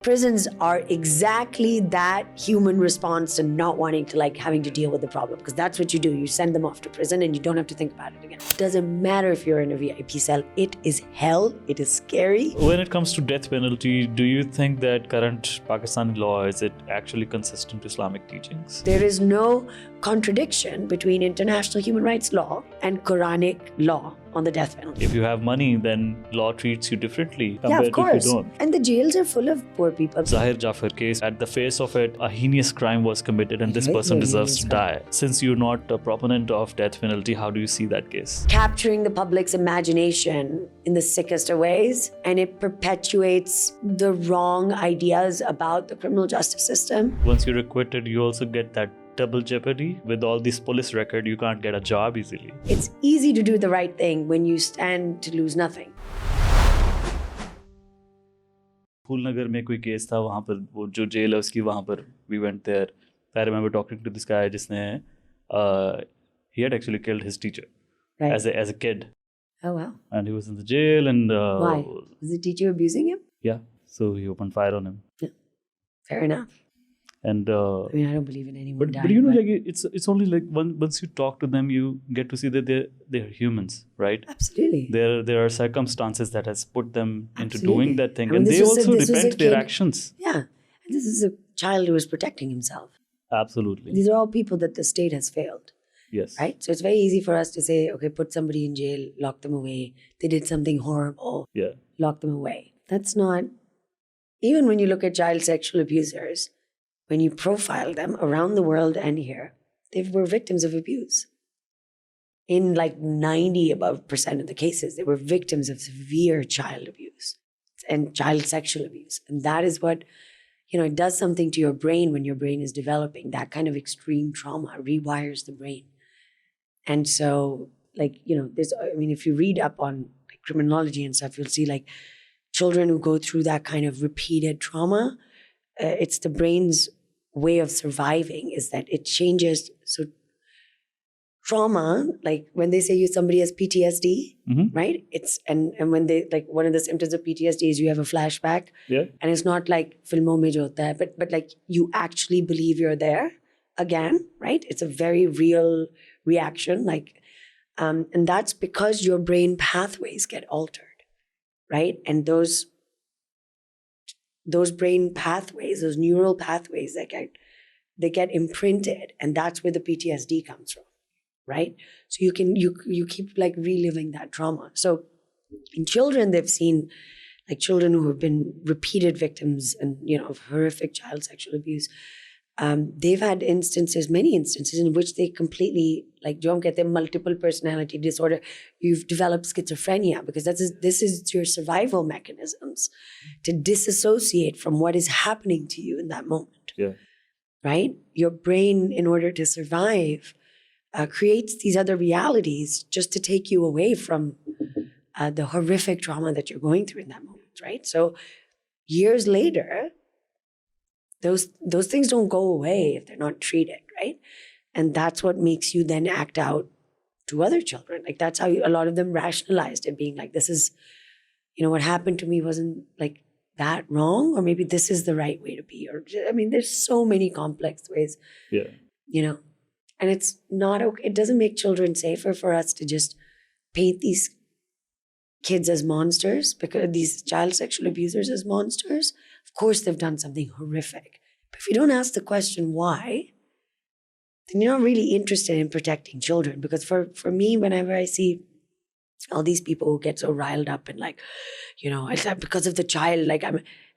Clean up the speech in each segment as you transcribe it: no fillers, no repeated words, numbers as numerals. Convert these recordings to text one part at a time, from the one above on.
Prisons are exactly that human response to not wanting to having to deal with the problem, because that's what you do. You send them off to prison and you don't have to think about it again. It doesn't matter if you're in a VIP cell. It is hell. It is scary. When it comes to death penalty, do you think that current Pakistani law, is it actually consistent to Islamic teachings? There is no contradiction between international human rights law and Quranic law on the death penalty. If you have money, then law treats you differently Yeah, compared of course. to if you don't. And the jails are full of poor people. Zahir Jafar case, at the face of it, a heinous crime was committed and this person deserves to die. Since you're not a proponent of death penalty, how do you see that case? Capturing the public's imagination in the sickest of ways, and it perpetuates the wrong ideas about the criminal justice system. Once you're acquitted, you also get that double jeopardy. With all this police record, you can't get a job easily. It's easy to do the right thing when you stand to lose nothing. Phoolnagar में कोई case था, वहाँ पर वो जो jail है उसकी, वहाँ पर we went there. I remember talking to this guy जिसने he had actually killed his teacher as a kid. Oh wow. And he was in the jail and why? Was the teacher abusing him? Yeah, so he opened fire on him. Yeah. Fair enough. And I mean, I don't believe in anyone dying. But you know, like it's only like once you talk to them, you get to see that they're humans, right? Absolutely. There are circumstances that has put them into Absolutely. doing that thing, I mean, and they also repent their actions. Yeah, and this is a child who is protecting himself. Absolutely. These are all people that the state has failed. Yes. Right? So it's very easy for us to say, okay, put somebody in jail, lock them away. They did something horrible. Yeah. Lock them away. That's not, even when you look at child sexual abusers, when you profile them around the world and here, they were victims of abuse. In like 90% of the cases, they were victims of severe child abuse and child sexual abuse. And that is what, it does something to your brain when your brain is developing. That kind of extreme trauma rewires the brain. And so, if you read up on criminology and stuff, you'll see children who go through that kind of repeated trauma, it's the brain's way of surviving is that it changes. So trauma, like when they say somebody has PTSD, right? It's and when they one of the symptoms of PTSD is you have a flashback. Yeah. And it's not like filmon mein jo hota hai, but you actually believe you're there again, right? It's a very real reaction. And that's because your brain pathways get altered, right? And those brain pathways, those neural pathways they get imprinted, and that's where the PTSD comes from, right? So you keep reliving that trauma. So in children, they've seen children who have been repeated victims and of horrific child sexual abuse. They've had many instances in which they completely don't get their multiple personality disorder. You've developed schizophrenia because this is your survival mechanisms to disassociate from what is happening to you in that moment. Yeah. Right? Your brain, in order to survive, creates these other realities just to take you away from the horrific trauma that you're going through in that moment, right? So years later, those things don't go away if they're not treated, right? And that's what makes you then act out to other children. That's how a lot of them rationalized it, being this is, what happened to me wasn't that wrong, or maybe this is the right way to be. Or there's so many complex ways. Yeah. And it's not okay. It doesn't make children safer for us to just paint these kids as monsters, because these child sexual abusers as monsters. Of course, they've done something horrific. But if you don't ask the question why, then you're not really interested in protecting children. Because for me, whenever I see all these people who get so riled up and it's because of the child,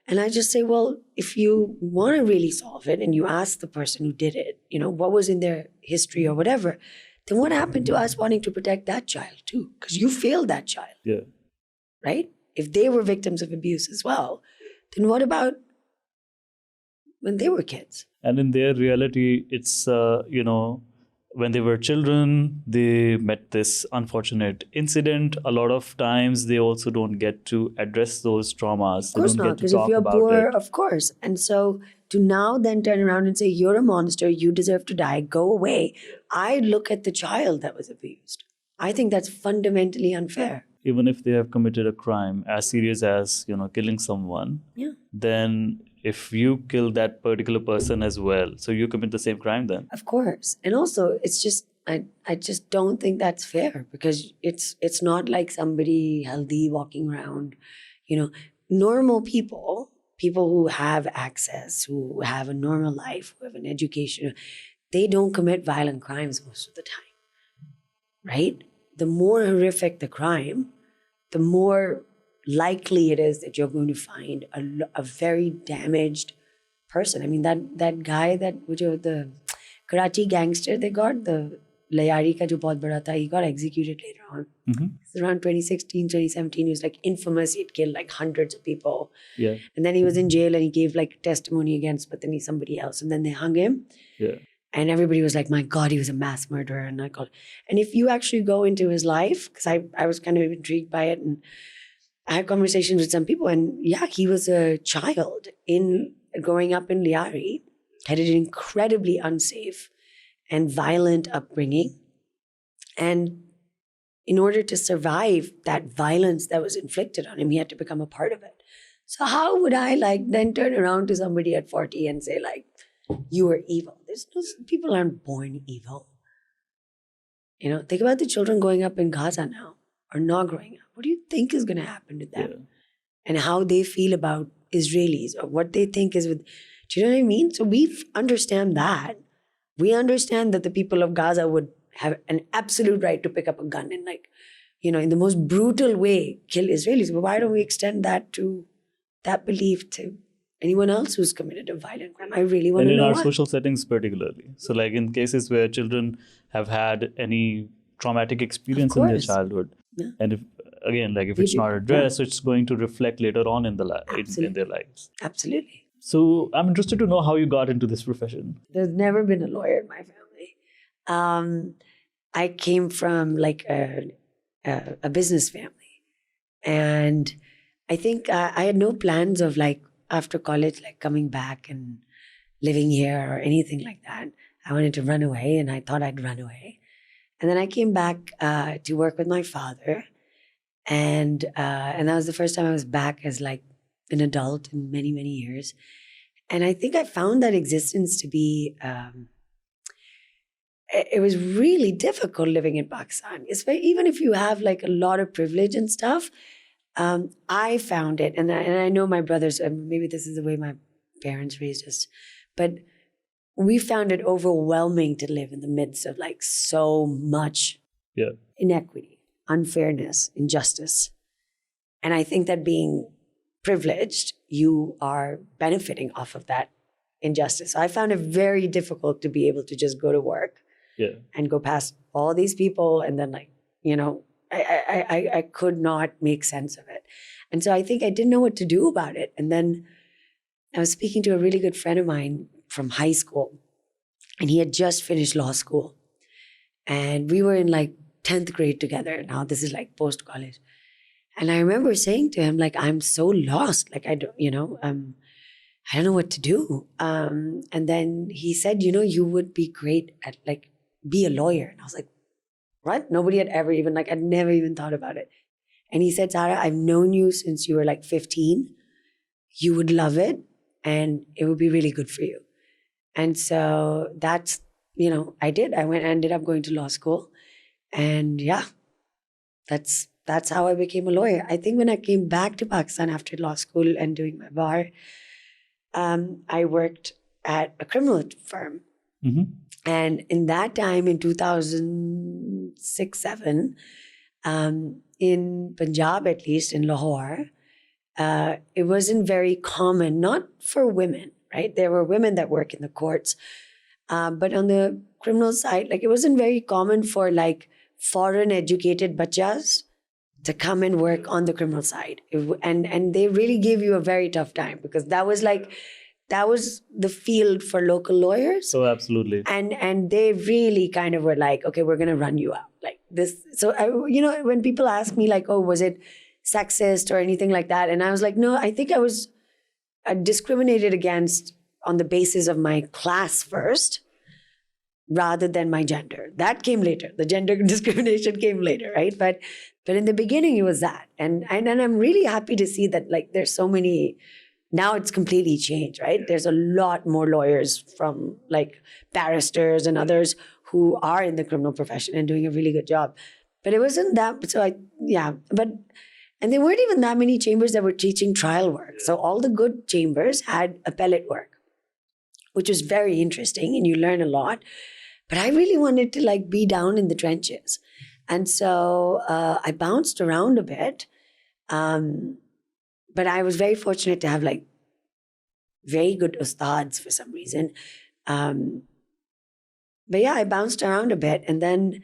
and I just say, well, if you want to really solve it and you ask the person who did it, what was in their history or whatever, then what happened to us wanting to protect that child too? Because you failed that child. Yeah. Right? If they were victims of abuse as well, then what about when they were kids? And in their reality, it's, when they were children, they met this unfortunate incident. A lot of times, they also don't get to address those traumas. Of course not, because if you're poor, of course. And so to now then turn around and say, you're a monster, you deserve to die, go away. I look at the child that was abused. I think that's fundamentally unfair. Even if they have committed a crime as serious as, killing someone, then if you kill that particular person as well, so you commit the same crime then. Of course. And also, it's just, I just don't think that's fair, because it's not like somebody healthy walking around, normal people who have access, who have a normal life, who have an education, they don't commit violent crimes most of the time, right? The more horrific the crime, the more likely it is that you're going to find a very damaged person. I mean, that guy, the Karachi gangster they got, the Layari ka jo bahut bada tha, he got executed later on. It's around 2016, 2017. He was like infamous. He'd killed like hundreds of people. Yeah. And then he was in jail and he gave like testimony against somebody else. And then they hung him. Yeah. And everybody was like, my God, he was a mass murderer. And and if you actually go into his life, because I was kind of intrigued by it, and I had conversations with some people, and yeah, he was a child growing up in Liari, had an incredibly unsafe and violent upbringing. And in order to survive that violence that was inflicted on him, he had to become a part of it. So how would I then turn around to somebody at 40 and say you were evil? People aren't born evil. Think about the children growing up in Gaza now, or not growing up. What do you think is going to happen to them? Yeah. And how they feel about Israelis, or what they think is with, do you know what I mean? So we understand that. We understand that the people of Gaza would have an absolute right to pick up a gun and in the most brutal way, kill Israelis. But why don't we extend that belief to anyone else who's committed a violent crime? I really want to know. And in our social settings particularly. So in cases where children have had any traumatic experience in their childhood. Yeah. And if it's not addressed, it's going to reflect later on in their lives. Absolutely. So I'm interested to know how you got into this profession. There's never been a lawyer in my family. I came from a business family. And I think I had no plans of after college, coming back and living here or anything like that. I wanted to run away, and I thought I'd run away. And then I came back to work with my father. And that was the first time I was back as an adult in many, many years. And I think I found that existence to be, it was really difficult living in Pakistan. Even if you have a lot of privilege and stuff, I found it, and I know my brothers, maybe this is the way my parents raised us, but we found it overwhelming to live in the midst of so much inequity, unfairness, injustice. And I think that being privileged, you are benefiting off of that injustice. So I found it very difficult to be able to just go to work and go past all these people, and then I could not make sense of it. And so I think I didn't know what to do about it. And then I was speaking to a really good friend of mine from high school, and he had just finished law school. And we were in 10th grade together. Now this is post-college. And I remember saying to him, I'm so lost. I don't know what to do. And then he said, you would be great at be a lawyer. And I was like, what? Nobody had ever even, I'd never even thought about it. And he said, Sarah, I've known you since you were 15. You would love it, and it would be really good for you. And so that's, I did. I ended up going to law school. And that's how I became a lawyer. I think when I came back to Pakistan after law school and doing my bar, I worked at a criminal firm. Mm-hmm. And in that time, in 2006-07, in Punjab, at least in Lahore, it wasn't very common, not for women, right? There were women that work in the courts. But on the criminal side, it wasn't very common for foreign educated bachas to come and work on the criminal side. And they really gave you a very tough time, because that was the field for local lawyers. So absolutely. And they really kind of were okay, we're going to run you out this. So, when people ask me oh, was it sexist or anything like that? And I was no, I think I was discriminated against on the basis of my class first, rather than my gender. That came later. The gender discrimination came later, right? But in the beginning, it was that. And I'm really happy to see that there's so many Now it's completely changed, right? There's a lot more lawyers from like barristers and others who are in the criminal profession and doing a really good job. But it wasn't that, and there weren't even that many chambers that were teaching trial work. So all the good chambers had appellate work, which was very interesting and you learn a lot. But I really wanted to like be down in the trenches. And so I bounced around a bit. But I was very fortunate to have like very good ustads for some reason. But yeah, I bounced around a bit. And then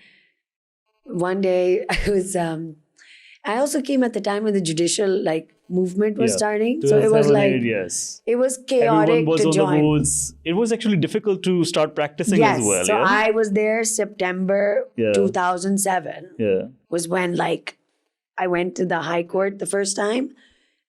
one day I also came at the time when the judicial like movement was starting. So it was like, it was chaotic Everyone was to on join. the roads. It was actually difficult to start practicing as well. So I was there September 2007 Yeah. was when like I went to the High Court the first time.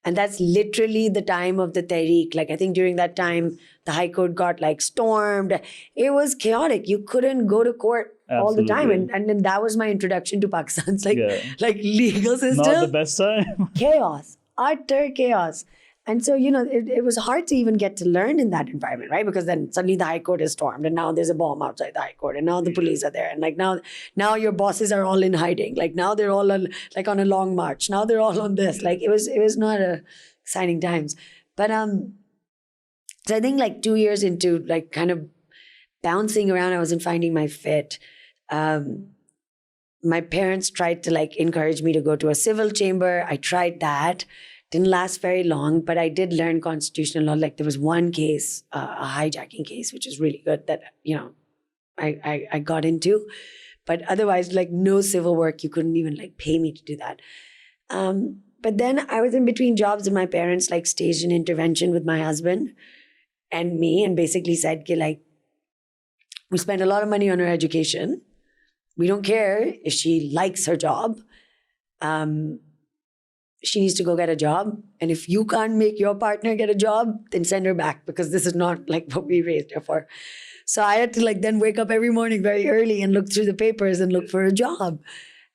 And that's literally the time of the Tehreek. Like I think during that time, the High Court got like stormed. It was chaotic. You couldn't go to court all the time. And then that was my introduction to Pakistan's like legal system. Not the best time. Chaos, utter chaos. And so, it was hard to even get to learn in that environment, right? Because then suddenly the High Court is stormed and now there's a bomb outside the High Court and now the police are there. And like now your bosses are all in hiding. Like now they're all on a long march. Now they're all on this. Like it was not exciting times. But so I think like 2 years into like kind of bouncing around, I wasn't finding my fit. My parents tried to like encourage me to go to a civil chamber. I tried that. Didn't last very long, but I did learn constitutional law. Like there was one case, a hijacking case, which is really good that, I got into. But otherwise, like no civil work, you couldn't even like pay me to do that. But then I was in between jobs and my parents like staged an intervention with my husband and me and basically said, like, we spend a lot of money on her education. We don't care if she likes her job. She needs to go get a job. And if you can't make your partner get a job, then send her back because this is not like what we raised her for. So I had to like then wake up every morning very early and look through the papers and look for a job.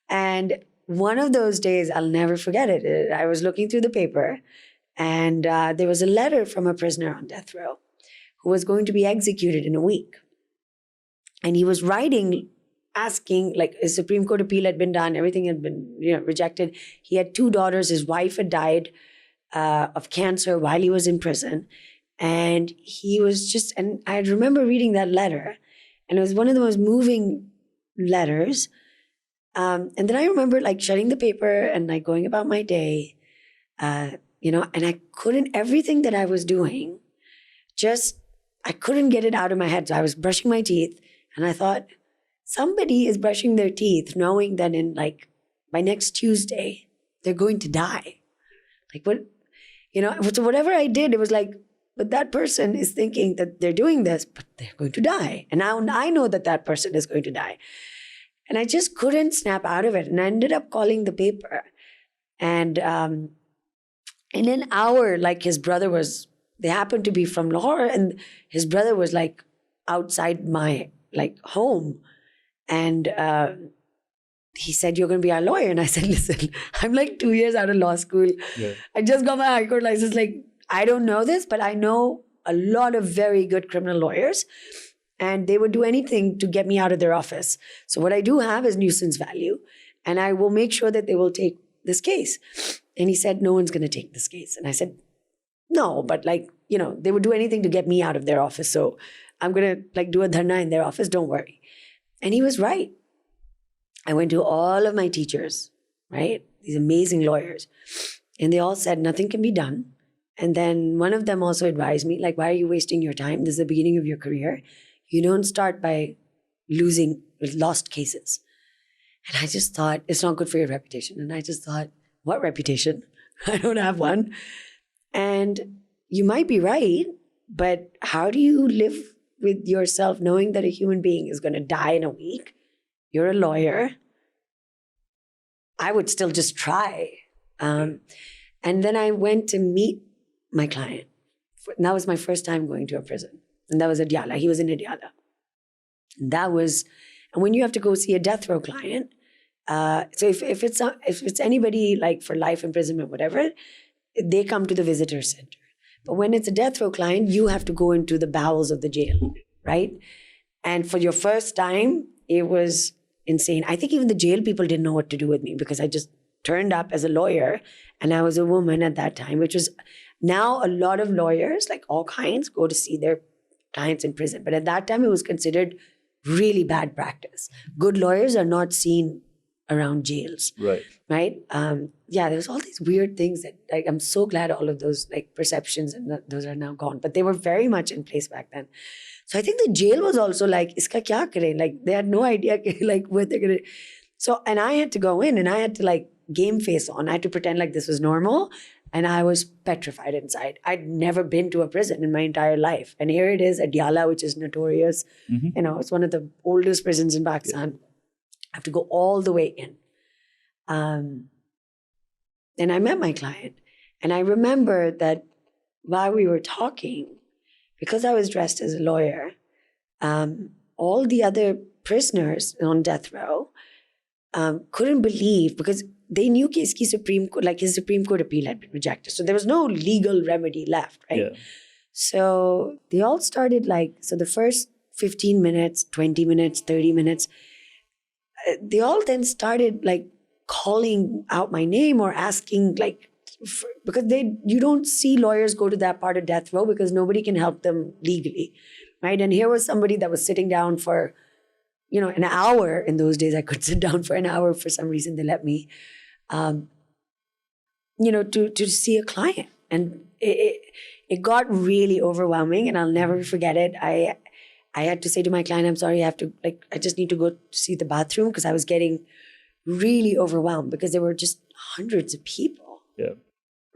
And one of those days, I'll never forget it. I was looking through the paper and there was a letter from a prisoner on death row who was going to be executed in a week. And he was writing asking, like, his Supreme Court appeal had been done, everything had been rejected. He had 2 daughters. His wife had died of cancer while he was in prison. And he was just, and I remember reading that letter, and it was one of the most moving letters. And then I remember like shutting the paper and like going about my day, and I couldn't, everything that I was doing, I couldn't get it out of my head. So I was brushing my teeth and I thought, somebody is brushing their teeth knowing that in like by next Tuesday, they're going to die. Like what, so whatever I did, it was like, but that person is thinking that they're doing this, but they're going to die. And now I know that person is going to die. And I just couldn't snap out of it. And I ended up calling the paper. And in an hour, like his brother they happened to be from Lahore, and his brother was like outside my like home. And he said, you're going to be our lawyer. And I said, listen, I'm like 2 years out of law school. Yeah. I just got my High Court license. Like, I don't know this, but I know a lot of very good criminal lawyers. And they would do anything to get me out of their office. So what I do have is nuisance value. And I will make sure that they will take this case. And he said, no one's going to take this case. And I said, no, but like, they would do anything to get me out of their office. So I'm going to like do a dharna in their office. Don't worry. And he was right. I went to all of my teachers, right? These amazing lawyers. And they all said, nothing can be done. And then one of them also advised me, like, why are you wasting your time? This is the beginning of your career. You don't start by lost cases. And I just thought, it's not good for your reputation. And I just thought, what reputation? I don't have one. And you might be right, but how do you live with yourself knowing that a human being is going to die in a week? You're a lawyer. I would still just try. And then I went to meet my client. And that was my first time going to a prison. And that was at Yala. He was in Yala. And when you have to go see a death row client, so if it's anybody like for life imprisonment, whatever, they come to the visitor center. But when it's a death row client, you have to go into the bowels of the jail, right? And for your first time, it was insane. I think even the jail people didn't know what to do with me because I just turned up as a lawyer and I was a woman at that time, which was now a lot of lawyers, like all kinds, go to see their clients in prison. But at that time, it was considered really bad practice. Good lawyers are not seen around jails. Right? Yeah, there was all these weird things that, like, I'm so glad all of those like perceptions and those are now gone. But they were very much in place back then. So I think the jail was also like, iska kya kare? Like they had no idea like what they're gonna. So, and I had to go in and I had to like game face on. I had to pretend like this was normal. And I was petrified inside. I'd never been to a prison in my entire life. And here it is at Diyala, which is notorious. You know, it's one of the oldest prisons in Pakistan. I have to go all the way in. And I met my client. And I remember that while we were talking, because I was dressed as a lawyer, all the other prisoners on death row couldn't believe, because they knew his Supreme Court appeal had been rejected. So there was no legal remedy left, right? Yeah. So they all started so the first 15 minutes, 20 minutes, 30 minutes, they all then started like calling out my name or asking because you don't see lawyers go to that part of death row because nobody can help them legally, right? And here was somebody that was sitting down for, an hour. In those days, I could sit down for an hour. For some reason, they let me, to see a client. And it got really overwhelming, and I'll never forget it. I had to say to my client, I'm sorry, I just need to go see the bathroom, because I was getting really overwhelmed because there were just hundreds of people,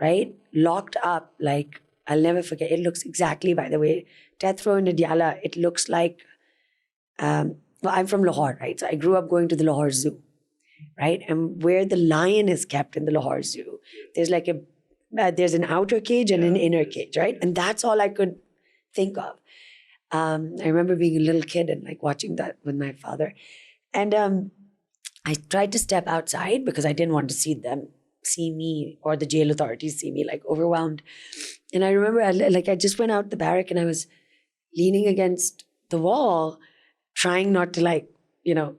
right? Locked up. Like, I'll never forget. It looks exactly, by the way, death row in Diyala, it looks like, I'm from Lahore, right? So I grew up going to the Lahore Zoo, right? And where the lion is kept in the Lahore Zoo, there's there's an outer cage and an inner cage, right? And that's all I could think of. I remember being a little kid and watching that with my father. And I tried to step outside because I didn't want to see them see me, or the jail authorities see me overwhelmed. And I remember I just went out the barrack and I was leaning against the wall, trying not to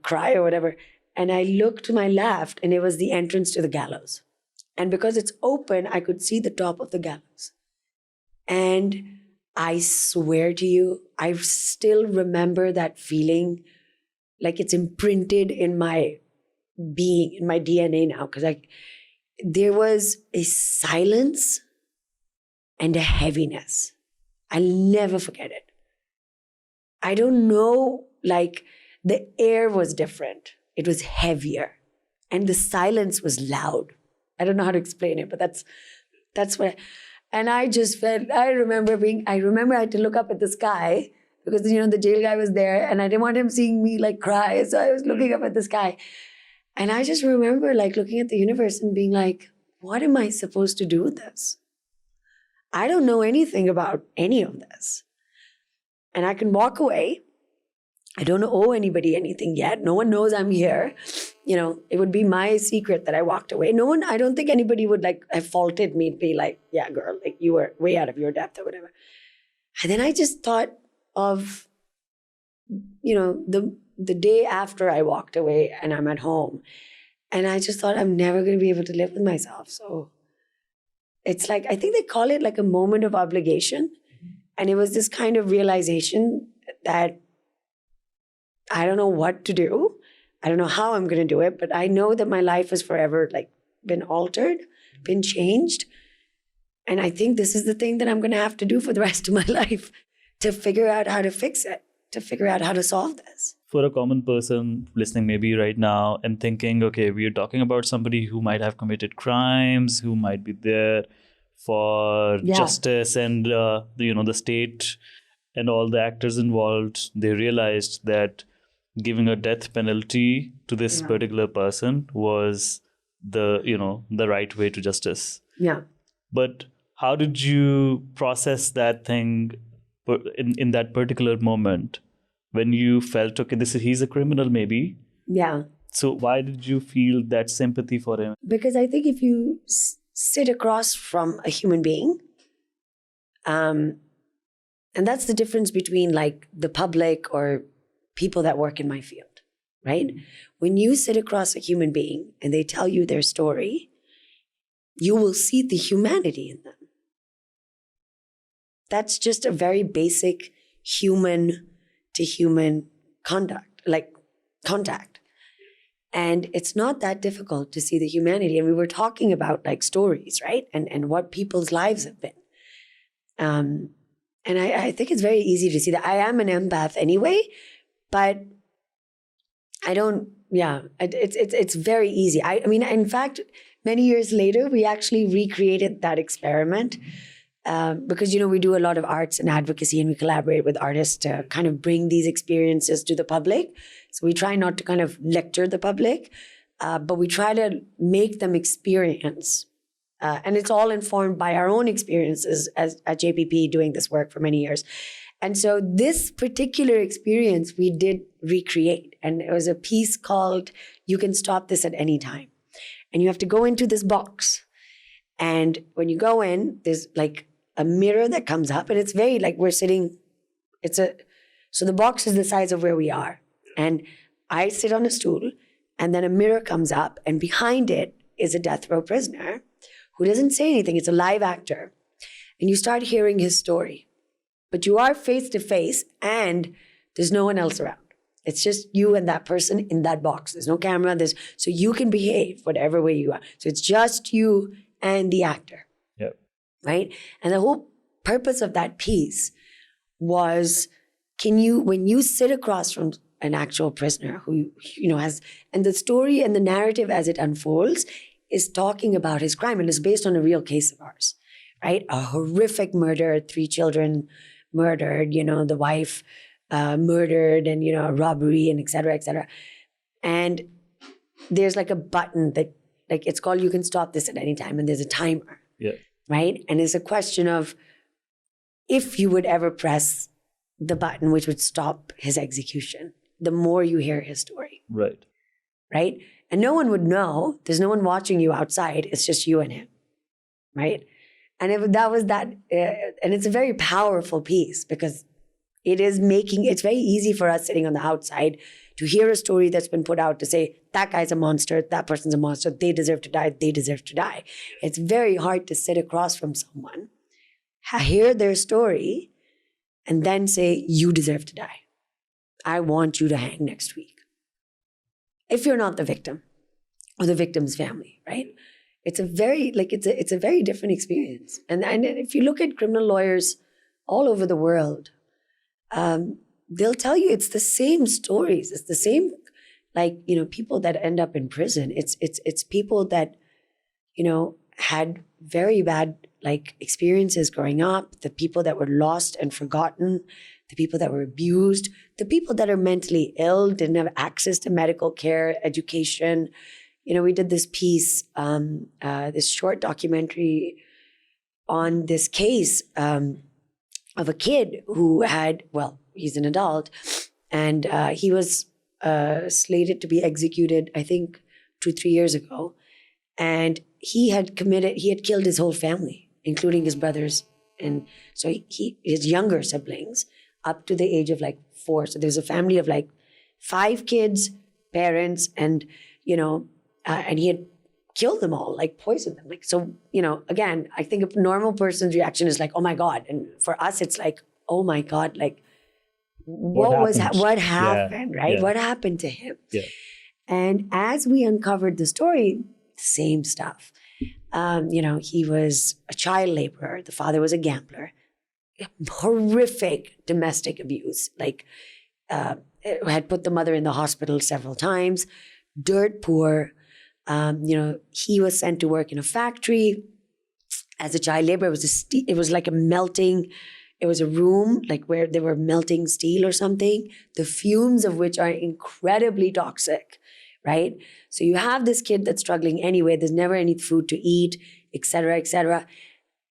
cry or whatever. And I looked to my left and it was the entrance to the gallows. And because it's open, I could see the top of the gallows. And I swear to you, I still remember that feeling, like it's imprinted in my being, in my DNA now. Because there was a silence and a heaviness. I'll never forget it. I don't know, the air was different. It was heavier. And the silence was loud. I don't know how to explain it, but that's what and I just felt, I remember I had to look up at the sky because, the jail guy was there and I didn't want him seeing me cry. So I was looking up at the sky. And I just remember looking at the universe and being what am I supposed to do with this? I don't know anything about any of this. And I can walk away. I don't owe anybody anything yet. No one knows I'm here. It would be my secret that I walked away. I don't think anybody would have faulted me and be yeah, girl, you were way out of your depth or whatever. And then I just thought of, the day after I walked away and I'm at home. And I just thought I'm never going to be able to live with myself. So it's I think they call it a moment of obligation. And it was this kind of realization that I don't know what to do. I don't know how I'm going to do it, but I know that my life has forever been altered, been changed. And I think this is the thing that I'm going to have to do for the rest of my life, to figure out how to fix it, to figure out how to solve this. For a common person listening maybe right now and thinking, okay, we are talking about somebody who might have committed crimes, who might be there for justice, and the state and all the actors involved, they realized that giving a death penalty to this particular person was the right way to justice. Yeah. But how did you process that thing in that particular moment when you felt, okay, he's a criminal maybe? Yeah. So why did you feel that sympathy for him? Because I think if you sit across from a human being, And that's the difference between like the public or people that work in my field, right? When you sit across a human being and they tell you their story, you will see the humanity in them. That's just a very basic human to human contact. And it's not that difficult to see the humanity. And we were talking about like stories, right? And what people's lives have been. And I think it's very easy to see that. I am an empath anyway, but I don't, it's very easy. I mean, in fact, many years later, we actually recreated that experiment because, we do a lot of arts and advocacy and we collaborate with artists to kind of bring these experiences to the public. So we try not to kind of lecture the public, but we try to make them experience. And it's all informed by our own experiences at JPP doing this work for many years. And so this particular experience we did recreate. And it was a piece called You Can Stop This at Any Time. And you have to go into this box. And when you go in, there's like a mirror that comes up. And it's very like we're sitting, so the box is the size of where we are. And I sit on a stool and then a mirror comes up and behind it is a death row prisoner who doesn't say anything. It's a live actor. And you start hearing his story. But you are face to face and there's no one else around. It's just you and that person in that box. There's no camera. So you can behave whatever way you are. So it's just you and the actor. Yep. Right? And the whole purpose of that piece was, when you sit across from an actual prisoner who, has, and the story and the narrative as it unfolds is talking about his crime and is based on a real case of ours, right? A horrific murder, 3 children murdered, the wife murdered and, a robbery and et cetera, et cetera. And there's like a button that like, it's called You Can Stop This at Any Time. And there's a timer, right? And it's a question of if you would ever press the button, which would stop his execution, the more you hear his story. Right. Right? And no one would know. There's no one watching you outside. It's just you and him. Right? And and it's a very powerful piece because it's very easy for us sitting on the outside to hear a story that's been put out to say, that guy's a monster, that person's a monster, they deserve to die, they deserve to die. It's very hard to sit across from someone, hear their story, and then say, you deserve to die. I want you to hang next week. If you're not the victim or the victim's family, right? It's a very different experience. And if you look at criminal lawyers all over the world, they'll tell you it's the same stories. It's the same, people that end up in prison. It's people that, had very bad experiences growing up, the people that were lost and forgotten, the people that were abused, the people that are mentally ill, didn't have access to medical care, education. We did this piece, this short documentary on this case of a kid who he's an adult, and he was slated to be executed, I think, 2-3 years ago. And he had killed his whole family, including his brothers. And so his younger siblings, up to the age of 4. So there's a family of 5 kids, parents, and, and he had killed them all, poisoned them. So, again, I think a normal person's reaction is oh my God. And for us, it's oh my God, what happened, right? Yeah. What happened to him? Yeah. And as we uncovered the story, same stuff. He was a child laborer. The father was a gambler. Horrific domestic abuse. Had put the mother in the hospital several times. Dirt poor. He was sent to work in a factory as a child laborer. It was like a melting. It was a room where they were melting steel or something. The fumes of which are incredibly toxic. Right? So you have this kid that's struggling anyway. There's never any food to eat, et cetera, et cetera.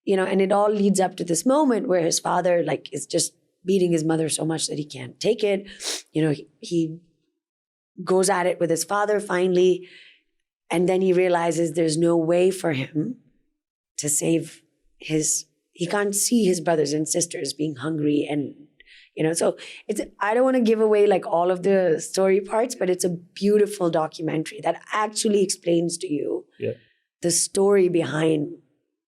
And it all leads up to this moment where his father, is just beating his mother so much that he can't take it. He goes at it with his father finally. And then he realizes there's no way for him to save his he can't see his brothers and sisters being hungry and, so I don't want to give away like all of the story parts, but it's a beautiful documentary that actually explains to you the story behind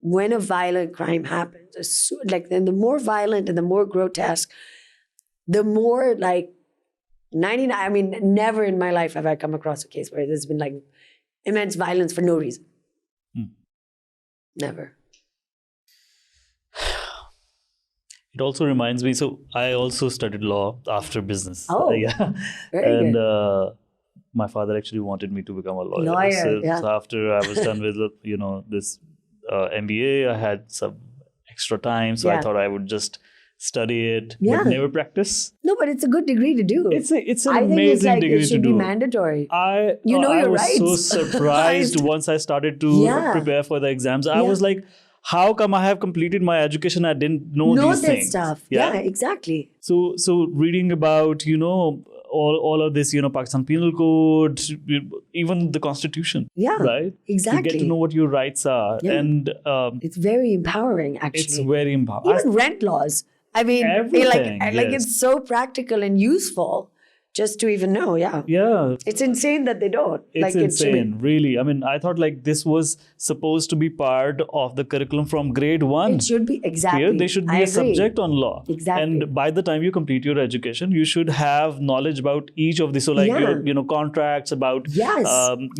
when a violent crime happens. Like, then the more violent and the more grotesque, the more like 99, never in my life have I come across a case where there's been like immense violence for no reason. Never. It also reminds me, so I also studied law after business. Oh, very good. My father actually wanted me to become a lawyer. So after I was done with, this MBA, I had some extra time. So I thought I would just study it, but never practice. No, but it's a good degree to do. It's an amazing degree to do. It should be mandatory. I was so surprised once I started to prepare for the exams. I was like, how come I have completed my education? I didn't know these things. Stuff. Yeah, exactly. So reading about, all of this, Pakistan Penal Code, even the Constitution. Yeah, right? Exactly. You get to know what your rights are. Yeah. And it's very empowering, actually. It's very empowering. Even rent laws. Everything, like it's so practical and useful just to even know. Yeah. It's insane that they don't. It's insane, really. I thought like this was supposed to be part of the curriculum from grade 1. It should be, exactly. Here, they should be a subject on law. Exactly. And by the time you complete your education, you should have knowledge about each of these. So like, your contracts about,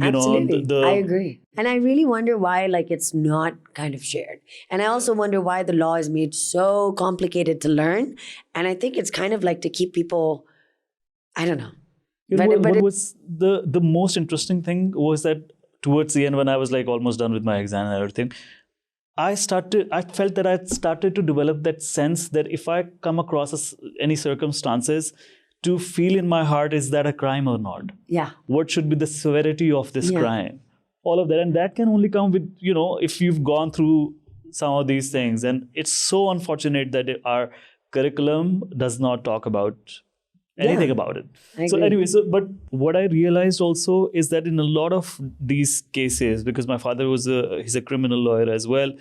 absolutely. I agree. And I really wonder why like it's not kind of shared. And I also wonder why the law is made so complicated to learn. And I think it's kind of like to keep people, I don't know. What was the most interesting thing was that towards the end, when I was like almost done with my exam and everything, I felt that I started to develop that sense that if I come across any circumstances, to feel in my heart, is that a crime or not? Yeah. What should be the severity of this crime? All of that. And that can only come with, if you've gone through some of these things. And it's so unfortunate that our curriculum does not talk about anything about it. So anyway, but what I realized also is that in a lot of these cases, because my father he's a criminal lawyer as well,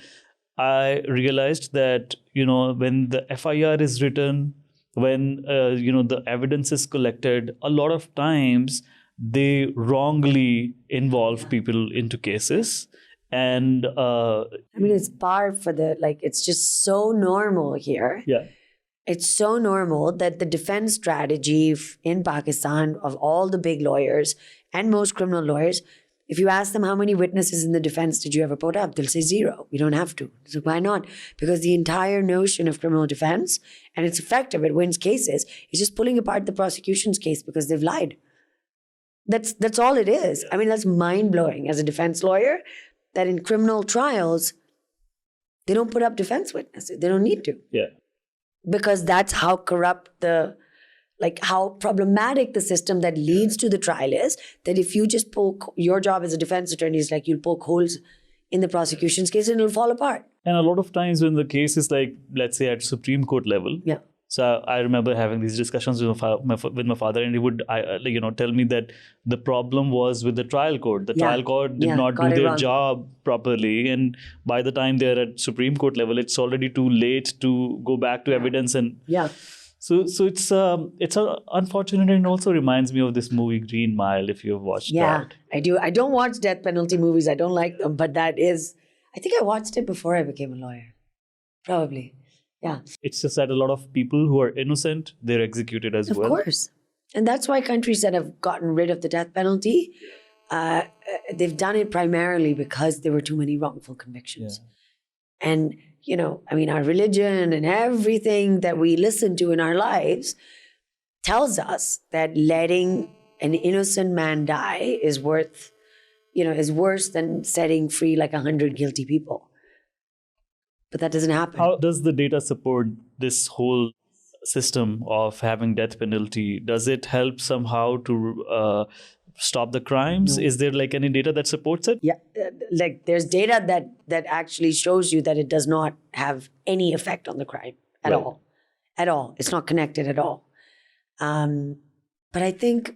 I realized that, when the FIR is written, when, the evidence is collected, a lot of times they wrongly involve people into cases. And it's par for it's just so normal here. Yeah. It's so normal that the defense strategy in Pakistan of all the big lawyers and most criminal lawyers, if you ask them how many witnesses in the defense did you ever put up, they'll say 0. You don't have to. So why not? Because the entire notion of criminal defense, and it's effective, it wins cases, is just pulling apart the prosecution's case because they've lied. That's all it is. That's mind-blowing as a defense lawyer, that in criminal trials, they don't put up defense witnesses. They don't need to. Yeah. Because that's how corrupt how problematic the system that leads to the trial is, that if you just your job as a defense attorney is like you'll poke holes in the prosecution's case and it'll fall apart. And a lot of times when the case is like, let's say at Supreme Court level. Yeah. So I remember having these discussions with my father, and he would tell me that the problem was with the trial court. The trial court did not do their job properly, and by the time they're at Supreme Court level, it's already too late to go back to evidence. And so it's unfortunate, and also reminds me of this movie Green Mile. If you've watched that, I do. I don't watch death penalty movies. I don't like them, but I think I watched it before I became a lawyer, probably. Yeah. It's just that a lot of people who are innocent, they're executed as well. Of course. And that's why countries that have gotten rid of the death penalty, they've done it primarily because there were too many wrongful convictions. Yeah. And, our religion and everything that we listen to in our lives tells us that letting an innocent man die is worse than setting free 100 guilty people. But that doesn't happen. How does the data support this whole system of having death penalty? Does it help somehow to stop the crimes? No. Is there any data that supports it? Yeah, there's data that actually shows you that it does not have any effect on the crime at all. At all. It's not connected at all. But I think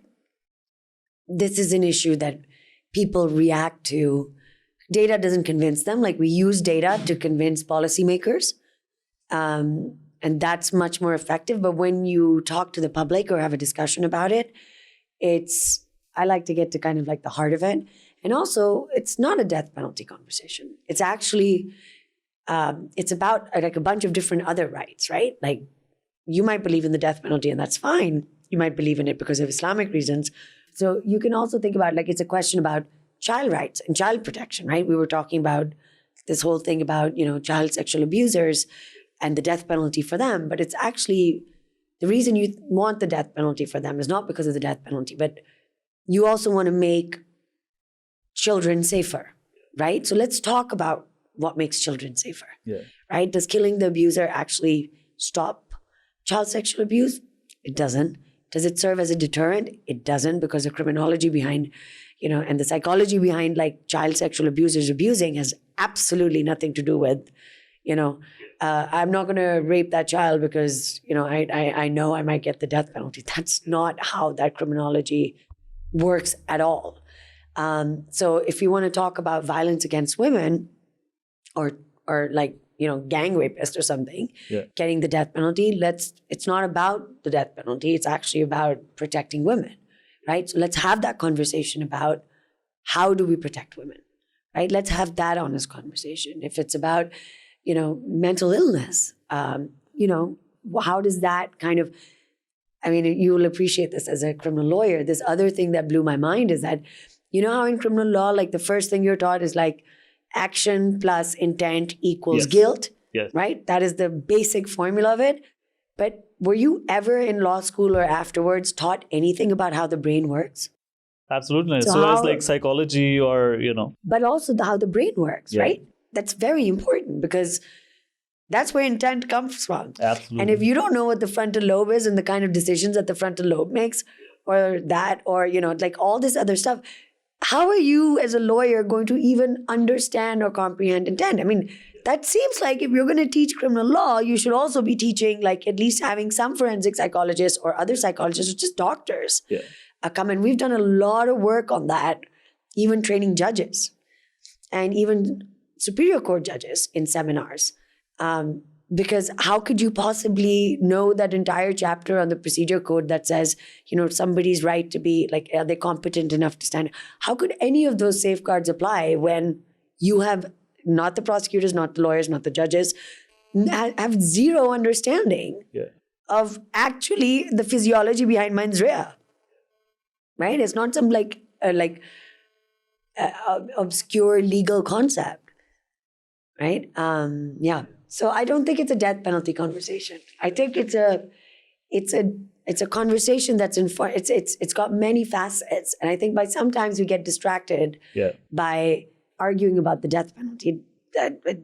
this is an issue that people react to. Data doesn't convince them. We use data to convince policymakers And that's much more effective. But when you talk to the public or have a discussion about it, I like to get to kind of like the heart of it. And also, it's not a death penalty conversation. It's actually, it's about like a bunch of different other rights, right? Like you might believe in the death penalty and that's fine. You might believe in it because of Islamic reasons. So you can also think about like it's a question about child rights and child protection, right? We were talking about this whole thing about, child sexual abusers and the death penalty for them. But it's actually the reason you want the death penalty for them is not because of the death penalty, but you also want to make children safer, right? So let's talk about what makes children safer, right? Does killing the abuser actually stop child sexual abuse? It doesn't. Does it serve as a deterrent? It doesn't, because the criminology behind, and the psychology behind like child sexual abusers abusing has absolutely nothing to do with, I'm not going to rape that child because, I know I might get the death penalty. That's not how that criminology works at all. So if you want to talk about violence against women or like, gang rapist or something, getting the death penalty, it's not about the death penalty. It's actually about protecting women, right? So let's have that conversation about how do we protect women, right? Let's have that honest conversation. If it's about, mental illness, how does that kind of, you will appreciate this as a criminal lawyer. This other thing that blew my mind is that, how in criminal law, like the first thing you're taught is like action plus intent equals guilt, right? That is the basic formula of it. But were you ever in law school or afterwards taught anything about how the brain works? Absolutely. So as like psychology or, But also how the brain works, right? That's very important because that's where intent comes from. Absolutely. And if you don't know what the frontal lobe is and the kind of decisions that the frontal lobe makes or like all this other stuff, how are you as a lawyer going to even understand or comprehend intent? That seems like if you're going to teach criminal law, you should also be teaching, like at least having some forensic psychologists or other psychologists or just doctors come in. We've done a lot of work on that, even training judges and even superior court judges in seminars. Because how could you possibly know that entire chapter on the procedure code that says, somebody's right to be, like, are they competent enough to stand? How could any of those safeguards apply when you have not the prosecutors, not the lawyers, not the judges, have zero understanding of actually the physiology behind mens rea, right? It's not some obscure legal concept, right? So I don't think it's a death penalty conversation. I think it's a conversation that's it's got many facets, and I think by sometimes we get distracted by arguing about the death penalty.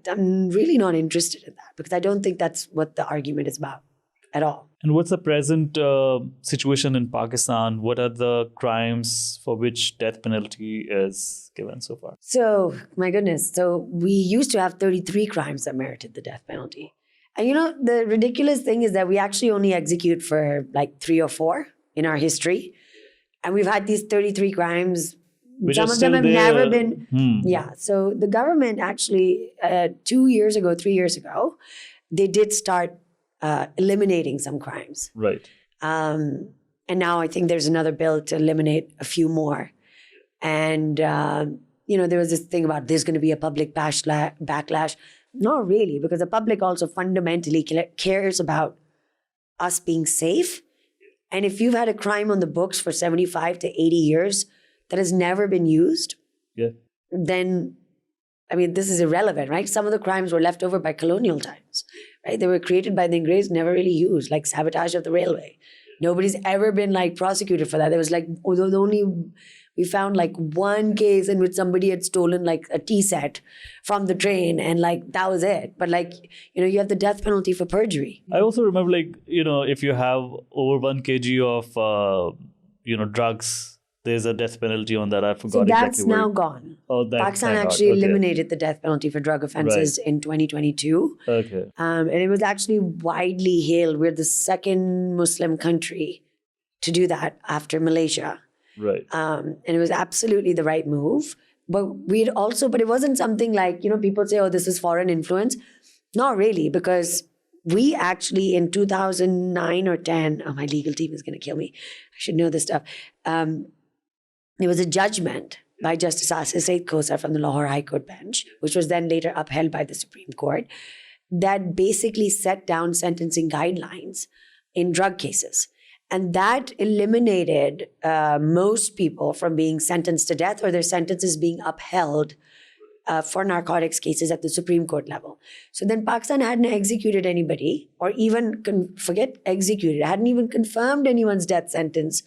I'm really not interested in that because I don't think that's what the argument is about at all. And what's the present situation in Pakistan? What are the crimes for which death penalty is given so far? So, my goodness. So, we used to have 33 crimes that merited the death penalty. And the ridiculous thing is that we actually only execute for like 3 or 4 in our history. And we've had these 33 crimes. Some of them have never been. So, the government actually 3 years ago, they did start eliminating some crimes. Right. And now I think there's another bill to eliminate a few more. And, there was this thing about there's going to be a public backlash. Not really, because the public also fundamentally cares about us being safe. And if you've had a crime on the books for 75 to 80 years that has never been used, then, this is irrelevant, right? Some of the crimes were left over by colonial times, right? They were created by the Ingres, never really used, like sabotage of the railway. Nobody's ever been like prosecuted for that. There was like we found like one case in which somebody had stolen like a tea set from the train and like that was it. But like, you have the death penalty for perjury. I also remember like, if you have over 1 kg of, drugs, there's a death penalty on that. I forgot exactly. So that's now gone. Oh, Pakistan actually eliminated the death penalty for drug offenses in 2022. Okay. And it was actually widely hailed. We're the second Muslim country to do that after Malaysia. Right. And it was absolutely the right move. But it wasn't something like, people say, oh, this is foreign influence. Not really, because we actually in 2009 or 10, oh, my legal team is going to kill me. I should know this stuff. There was a judgment by Justice Asif Said Khosa from the Lahore High Court bench, which was then later upheld by the Supreme Court, that basically set down sentencing guidelines in drug cases. And that eliminated most people from being sentenced to death or their sentences being upheld for narcotics cases at the Supreme Court level. So then Pakistan hadn't executed anybody, or even, forget executed, hadn't even confirmed anyone's death sentence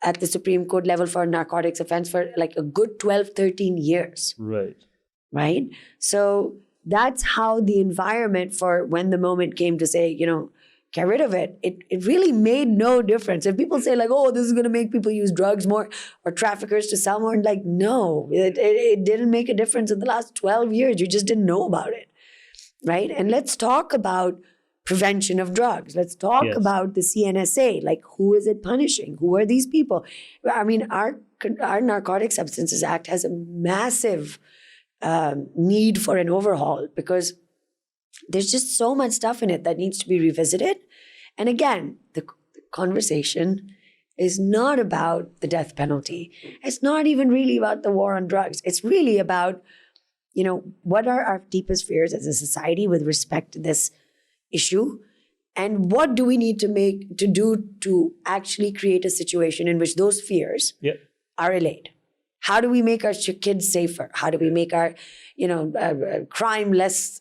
at the Supreme Court level for a narcotics offense for like a good 12, 13 years. Right? So that's how the environment for when the moment came to say, get rid of it, it really made no difference. If people say like, oh, this is going to make people use drugs more or traffickers to sell more, like, no, it didn't make a difference in the last 12 years. You just didn't know about it, right? And let's talk about prevention of drugs. Let's talk about the CNSA. Like, who is it punishing? Who are these people? I mean, our Narcotic Substances Act has a massive need for an overhaul because there's just so much stuff in it that needs to be revisited. And again, the conversation is not about the death penalty. It's not even really about the war on drugs. It's really about, what are our deepest fears as a society with respect to this issue? And what do we need to do to actually create a situation in which those fears are allayed? How do we make our kids safer? How do we make our, crime less,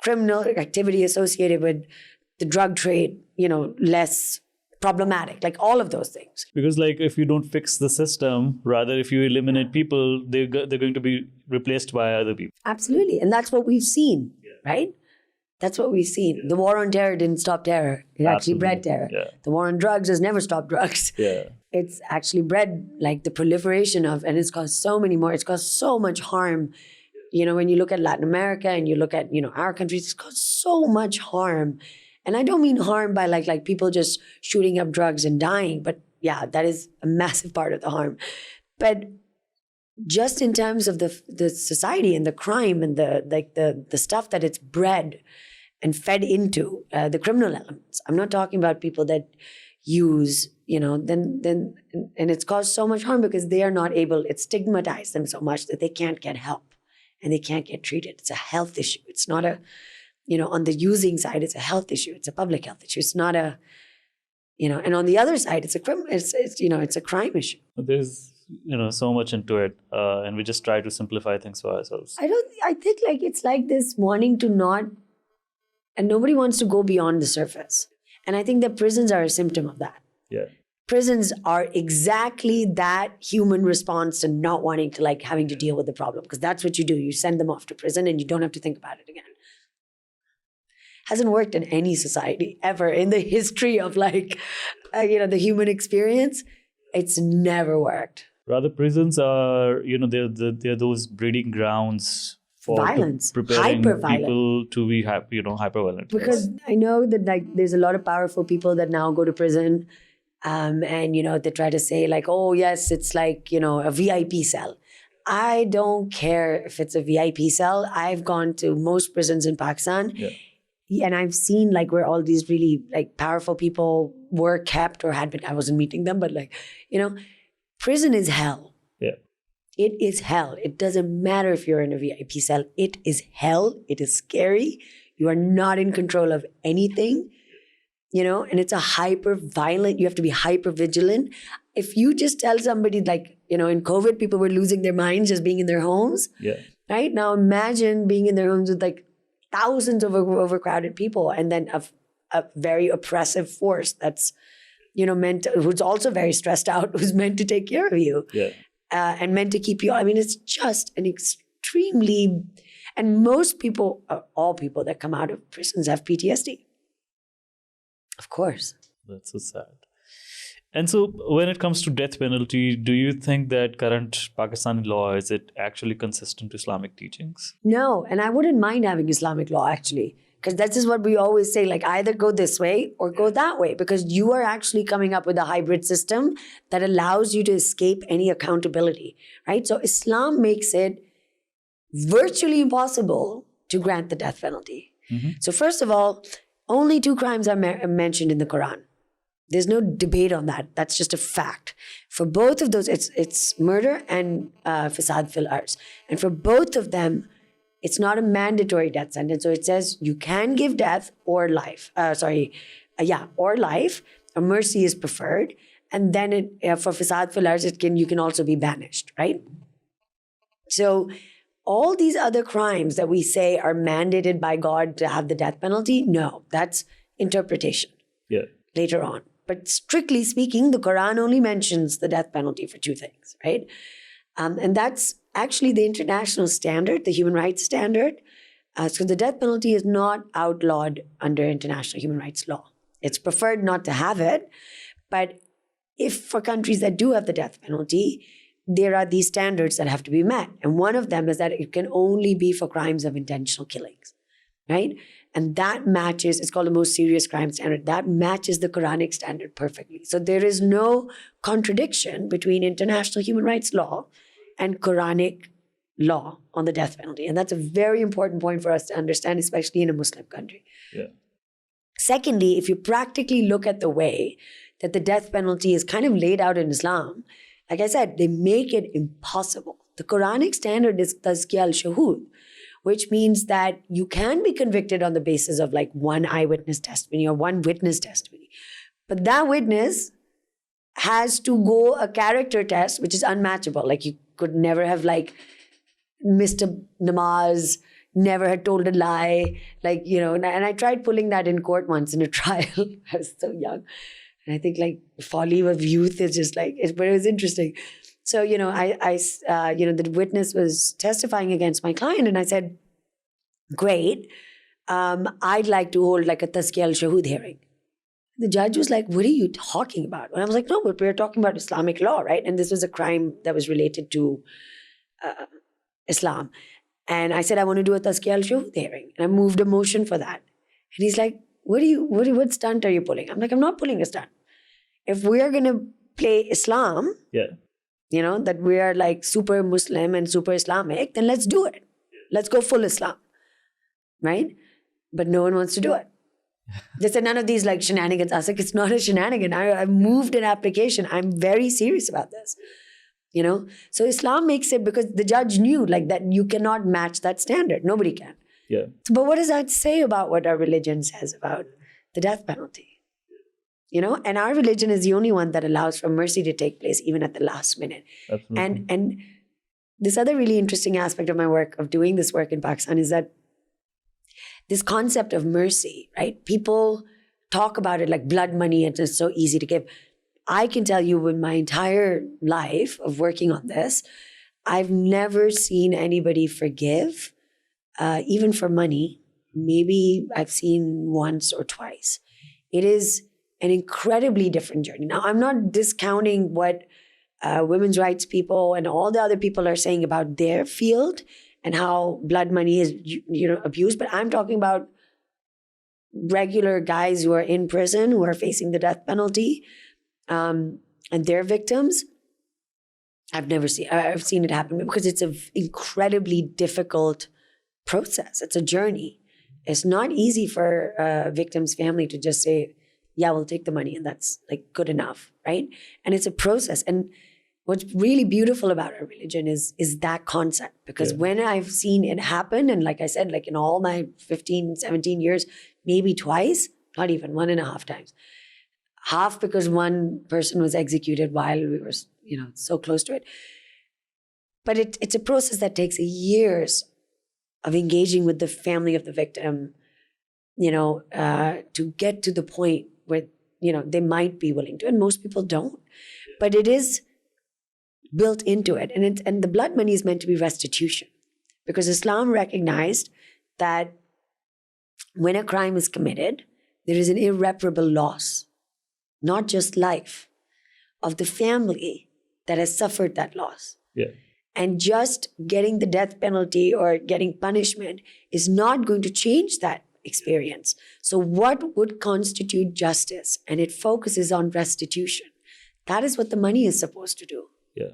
criminal activity associated with the drug trade, less problematic, like all of those things. Because like if you don't fix the system, rather if you eliminate people, they're going to be replaced by other people. Absolutely. And that's what we've seen, right? That's what we've seen. The war on terror didn't stop terror. It actually bred terror. The war on drugs has never stopped drugs. It's actually bred like the proliferation of, and it's caused so many more, it's caused so much harm. When you look at Latin America and you look at, our countries, it's caused so much harm. And I don't mean harm by like people just shooting up drugs and dying, but yeah, that is a massive part of the harm. But just in terms of the society and the crime and the stuff that it's bred and fed into, the criminal elements. I'm not talking about people that use, and it's caused so much harm because they are not able, it stigmatized them so much that they can't get help. And they can't get treated. It's a health issue. It's not a, on the using side, it's a health issue. It's a public health issue. It's not a, and on the other side, it's a it's a crime issue. There's, so much into it. And we just try to simplify things for ourselves. I think like it's like this wanting to not, and nobody wants to go beyond the surface. And I think that prisons are a symptom of that. Prisons are exactly that human response to not wanting to like having to deal with the problem, because that's what you do. You send them off to prison and you don't have to think about it again. Hasn't worked in any society ever in the history of like, the human experience. It's never worked. Rather, prisons are, they're those breeding grounds for violence, preparing hyper-violent people to be hyper-violent. Because I know that like there's a lot of powerful people that now go to prison. And, they try to say like, oh, yes, it's like, a VIP cell. I don't care if it's a VIP cell. I've gone to most prisons in Pakistan. And I've seen like where all these really like powerful people were kept or had been. I wasn't meeting them, but like, prison is hell. It is hell. It doesn't matter if you're in a VIP cell. It is hell. It is scary. You are not in control of anything. And it's a hyper-violent, you have to be hyper-vigilant. If you just tell somebody like, in COVID, people were losing their minds just being in their homes. Right? Now imagine being in their homes with like thousands of overcrowded people and then a very oppressive force that's, who's also very stressed out, who's meant to take care of you. And meant to keep you, it's just an extremely, and most people, all people that come out of prisons have PTSD. Of course. That's so sad. And so when it comes to death penalty, do you think that current Pakistani law, is it actually consistent to Islamic teachings? No, and I wouldn't mind having Islamic law actually, because that's just what we always say, like either go this way or go that way, because you are actually coming up with a hybrid system that allows you to escape any accountability, right? So Islam makes it virtually impossible to grant the death penalty. So first of all, only 2 crimes are mentioned in the Quran. There's no debate on that. That's just a fact. For both of those, it's murder and fasad fil ars. And for both of them, it's not a mandatory death sentence. So it says you can give death or life. Or life. A mercy is preferred. And then for fasad fil ars, you can also be banished, right? So all these other crimes that we say are mandated by God to have the death penalty, no, that's interpretation. Yeah. Later on. But strictly speaking, the Quran only mentions the death penalty for 2 things, right? And that's actually the international standard, the human rights standard. So the death penalty is not outlawed under international human rights law. It's preferred not to have it. But if for countries that do have the death penalty, there are these standards that have to be met. And one of them is that it can only be for crimes of intentional killings, right? And that matches, it's called the most serious crime standard, that matches the Quranic standard perfectly. So there is no contradiction between international human rights law and Quranic law on the death penalty. And that's a very important point for us to understand, especially in a Muslim country. Yeah. Secondly, if you practically look at the way that the death penalty is kind of laid out in Islam, like I said, they make it impossible. The Quranic standard is tazkiyah al-shuhud, which means that you can be convicted on the basis of like one eyewitness testimony or one witness testimony. But that witness has to go a character test, which is unmatchable. Like you could never have like missed a namaz, never had told a lie. Like, and I tried pulling that in court once in a trial. I was so young. And I think like the folly of youth is just like, but it was interesting. So, the witness was testifying against my client and I said, great, I'd like to hold like a tazkiyah al-shuhud hearing. The judge was like, what are you talking about? And I was like, no, but we're talking about Islamic law, right? And this was a crime that was related to Islam. And I said, I want to do a tazkiyah al-shuhud hearing. And I moved a motion for that. And he's like, what stunt are you pulling? I'm like, I'm not pulling a stunt. If we're going to play Islam, that we are like super Muslim and super Islamic, then let's do it. Let's go full Islam, right? But no one wants to do it. They said none of these like shenanigans. I was like, it's not a shenanigan. I moved an application. I'm very serious about this, So Islam makes it because the judge knew like that you cannot match that standard. Nobody can. Yeah. But what does that say about what our religion says about the death penalty? And our religion is the only one that allows for mercy to take place even at the last minute. Absolutely. And this other really interesting aspect of my work, of doing this work in Pakistan, is that this concept of mercy, right? People talk about it like blood money, and it's so easy to give. I can tell you in my entire life of working on this, I've never seen anybody forgive, even for money. Maybe I've seen once or twice. It is an incredibly different journey. Now, I'm not discounting what women's rights people and all the other people are saying about their field and how blood money is, abused. But I'm talking about regular guys who are in prison, who are facing the death penalty, and their victims. I've seen it happen because it's an incredibly difficult process. It's a journey. It's not easy for a victim's family to just say, yeah, we'll take the money and that's like good enough, right? And it's a process. And what's really beautiful about our religion is that concept. Because when I've seen it happen, and like I said, like in all my 15, 17 years, maybe twice, not even 1.5 times. Half because one person was executed while we were, so close to it. But it's a process that takes years of engaging with the family of the victim, to get to the point where, they might be willing to, and most people don't. But it is built into it. And the blood money is meant to be restitution, because Islam recognized that when a crime is committed, there is an irreparable loss, not just life, of the family that has suffered that loss. Yeah. And just getting the death penalty or getting punishment is not going to change that experience. So what would constitute justice? And it focuses on restitution. That is what the money is supposed to do. Yeah.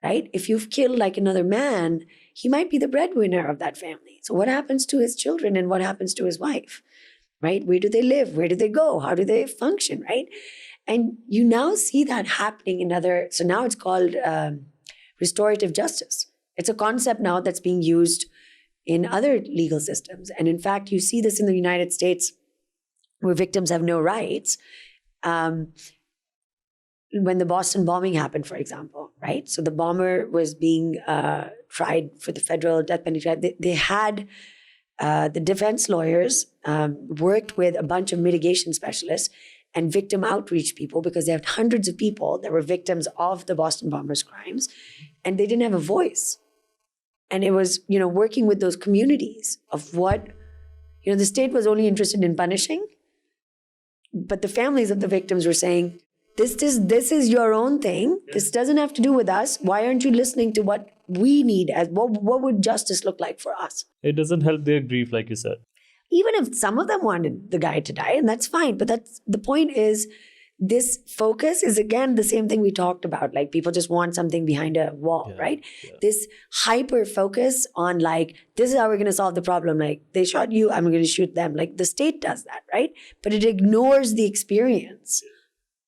right? If you've killed like another man, he might be the breadwinner of that family. So what happens to his children and what happens to his wife, right? Where do they live? Where do they go? How do they function, right? And you now see that happening in other, so now it's called restorative justice. It's a concept now that's being used in other legal systems. And in fact, you see this in the United States where victims have no rights. When the Boston bombing happened, for example, right? So the bomber was being tried for the federal death penalty trial. They had the defense lawyers worked with a bunch of mitigation specialists and victim outreach people because they had hundreds of people that were victims of the Boston bombers' crimes, and they didn't have a voice. And it was, working with those communities of what, the state was only interested in punishing, but the families of the victims were saying, this is your own thing. This doesn't have to do with us. Why aren't you listening to what we need? What would justice look like for us? It doesn't help their grief, like you said. Even if some of them wanted the guy to die, and that's fine. But the point is, this focus is, again, the same thing we talked about. Like, people just want something behind a wall, right? Yeah. This hyper focus on, like, this is how we're going to solve the problem. Like, they shot you, I'm going to shoot them. Like, the state does that, right? But it ignores the experience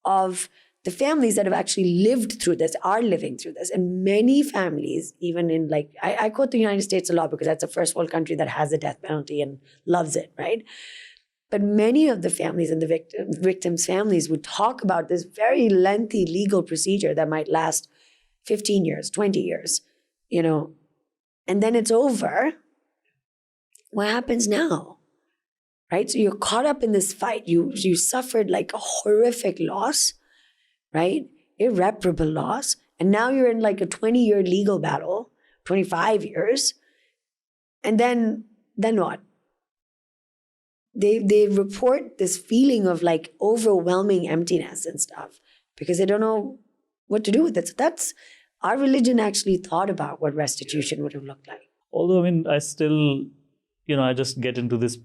of the families that have actually lived through this, are living through this. And many families, even in, like, I quote the United States a lot because that's a first world country that has the death penalty and loves it, right? But many of the families and the victims' families would talk about this very lengthy legal procedure that might last 15 years, 20 years, and then it's over. What happens now? Right? So you're caught up in this fight. You suffered like a horrific loss, right? Irreparable loss. And now you're in like a 20-year legal battle, 25 years. And then what? They report this feeling of like overwhelming emptiness and stuff because they don't know what to do with it. So that's, our religion actually thought about what restitution would have looked like. Although, I still, I just get into this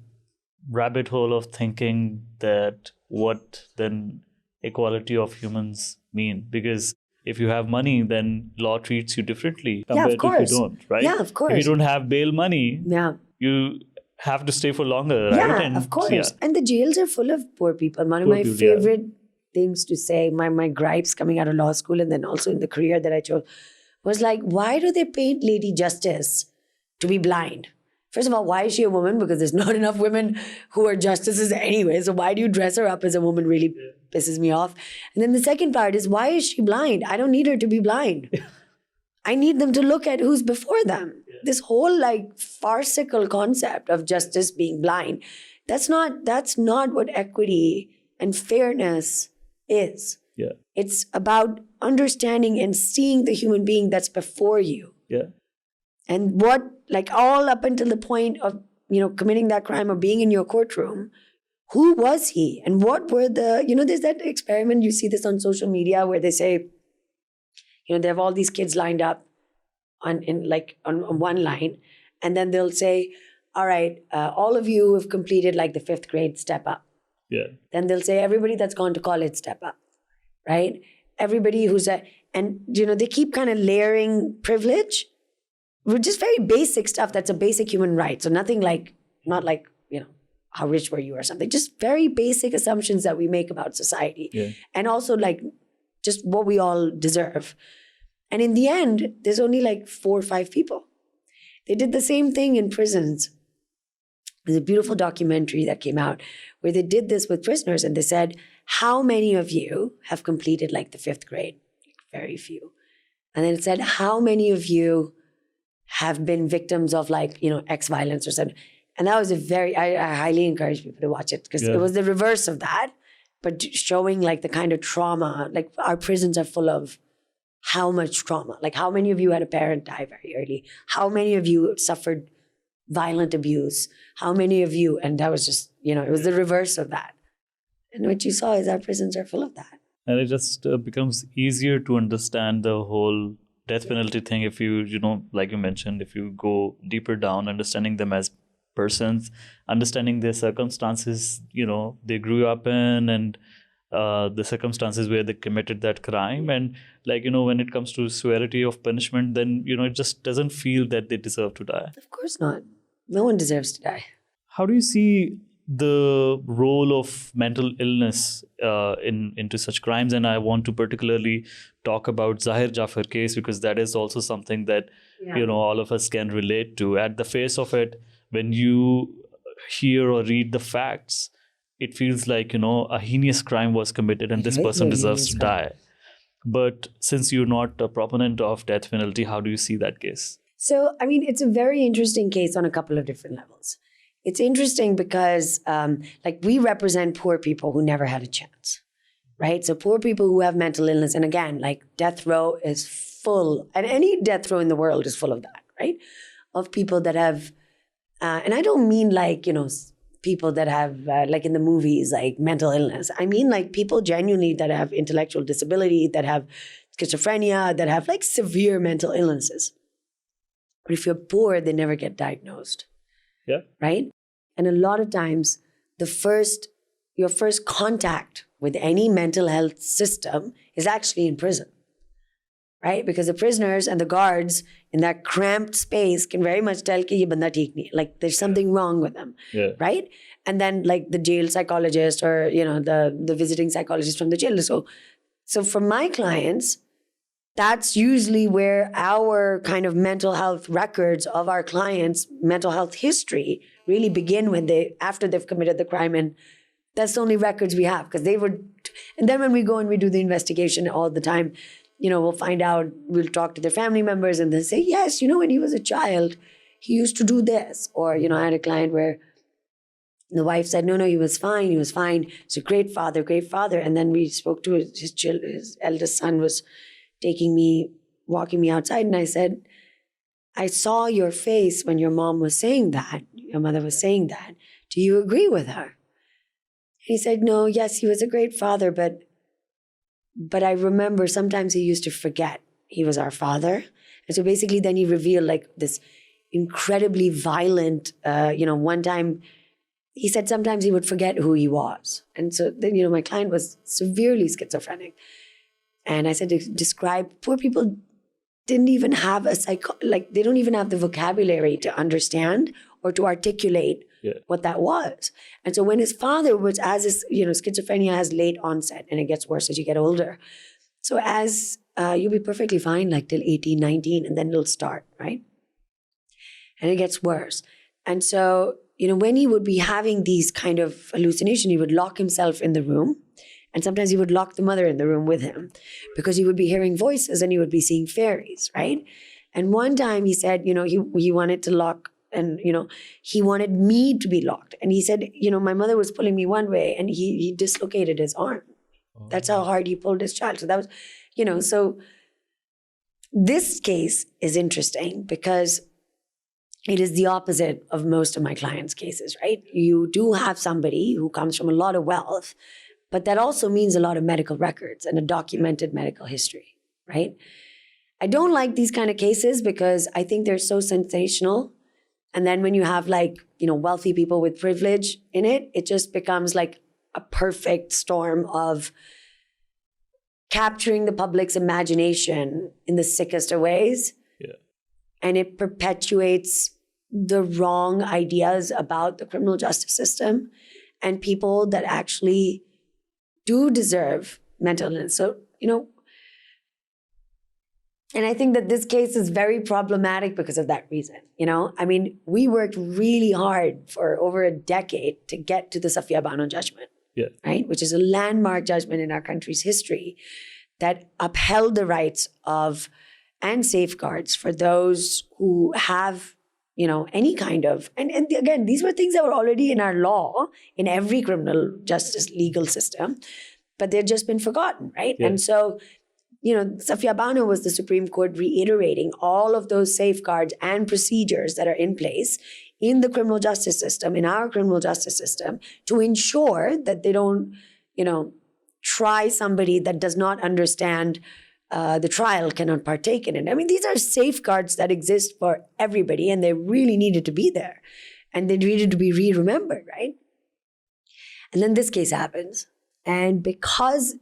rabbit hole of thinking that what then equality of humans mean, because if you have money, then law treats you differently compared to if you don't, right? Yeah, of course. If you don't have bail money, you have to stay for longer, right? Yeah, and, of course. Yeah. And the jails are full of poor people. One of my favorite things to say, my gripes coming out of law school and then also in the career that I chose, was like, why do they paint Lady Justice to be blind? First of all, why is she a woman? Because there's not enough women who are justices anyway. So why do you dress her up as a woman? Really pisses me off. And then the second part is, why is she blind? I don't need her to be blind. I need them to look at who's before them. Yeah. This whole like farcical concept of justice being blind, that's not what equity and fairness is. Yeah. It's about understanding and seeing the human being that's before you. Yeah. And what, like, all up until the point of, committing that crime or being in your courtroom, who was he? And what were the, there's that experiment, you see this on social media where they say, they have all these kids lined up on one line, and then they'll say, all right, all of you have completed like the 5th grade, step up. Yeah. Then they'll say, everybody that's gone to college, step up, right? Everybody and they keep kind of layering privilege with just very basic stuff that's a basic human right. So nothing like, not like, how rich were you or something, just very basic assumptions that we make about society. Yeah. And also like just what we all deserve. And in the end, there's only like 4 or 5 people. They did the same thing in prisons. There's a beautiful documentary that came out where they did this with prisoners, and they said, how many of you have completed like the 5th grade? Very few. And then it said, how many of you have been victims of like, X violence or something? And that was I highly encourage people to watch it because it was the reverse of that, but showing like the kind of trauma, like our prisons are full of how much trauma, like how many of you had a parent die very early? How many of you suffered violent abuse? How many of you, and that was just, it was the reverse of that. And what you saw is our prisons are full of that. And it just becomes easier to understand the whole death penalty thing if you, like you mentioned, if you go deeper down, understanding them as persons, understanding their circumstances, they grew up in, and the circumstances where they committed that crime. And like, when it comes to severity of punishment, then, it just doesn't feel that they deserve to die. Of course not. No one deserves to die. How do you see the role of mental illness into such crimes? And I want to particularly talk about Zahir Jafar case, because that is also something that, all of us can relate to. At the face of it, when you hear or read the facts, it feels like, a heinous crime was committed and this person deserves to die. But since you're not a proponent of death penalty, how do you see that case? So, I mean, it's a very interesting case on a couple of different levels. It's interesting because, we represent poor people who never had a chance, right? So poor people who have mental illness, and again, death row is full, and any death row in the world is full of that, right? Of people that have, and I don't mean people that have, in the movies, mental illness. I mean people genuinely that have intellectual disability, that have schizophrenia, that have severe mental illnesses. But if you're poor, they never get diagnosed. Yeah. Right? And a lot of times, your first contact with any mental health system is actually in prison. Right? Because the prisoners and the guards in that cramped space can very much tell ki ye banda theek nahi. There's something wrong with them. Yeah. Right? And then the jail psychologist or, the visiting psychologist from the jail. So for my clients, that's usually where our kind of mental health records of our clients' mental health history really begin after they've committed the crime. And that's the only records we have, because and then when we go and we do the investigation all the time, we'll find out, we'll talk to their family members and they'll say, yes, when he was a child, he used to do this. Or, I had a client where the wife said, no, he was fine. He's a great father. And then we spoke to his eldest son was walking me outside, and I said, I saw your face when your mom was saying that, your mother was saying that. Do you agree with her? And he said, no, yes, he was a great father, but I remember sometimes he used to forget he was our father. And so basically then he revealed this incredibly violent, one time he said sometimes he would forget who he was. And so then, my client was severely schizophrenic. And I said, describe, poor people didn't even have they don't even have the vocabulary to understand or to articulate what that was. And so when his father was, schizophrenia has late onset and it gets worse as you get older. So as you'll be perfectly fine till 18, 19, and then it'll start, right? And it gets worse. And so, when he would be having these kind of hallucinations, he would lock himself in the room. And sometimes he would lock the mother in the room with him because he would be hearing voices and he would be seeing fairies, right? And one time he said, he wanted to lock, and, he wanted me to be locked. And he said, my mother was pulling me one way and he dislocated his arm. Oh. That's how hard he pulled his child. So that was, so this case is interesting because it is the opposite of most of my clients' cases, right? You do have somebody who comes from a lot of wealth, but that also means a lot of medical records and a documented medical history, right? I don't like these kind of cases because I think they're so sensational. And then when you have wealthy people with privilege in it, it just becomes a perfect storm of capturing the public's imagination in the sickest of ways. Yeah. And it perpetuates the wrong ideas about the criminal justice system and people that actually do deserve mental illness. So, and I think that this case is very problematic because of that reason. We worked really hard for over a decade to get to the Safiya Bano judgment, right? Which is a landmark judgment in our country's history that upheld the rights of and safeguards for those who have, any kind of, and again, these were things that were already in our law, in every criminal justice legal system, but they've just been forgotten, right? Yeah. And so, Safiya Bano was the Supreme Court reiterating all of those safeguards and procedures that are in place in the criminal justice system, in our criminal justice system, to ensure that they don't, try somebody that does not understand the trial, cannot partake in it. These are safeguards that exist for everybody, and they really needed to be there. And they needed to be re-remembered, right? And then this case happens. And because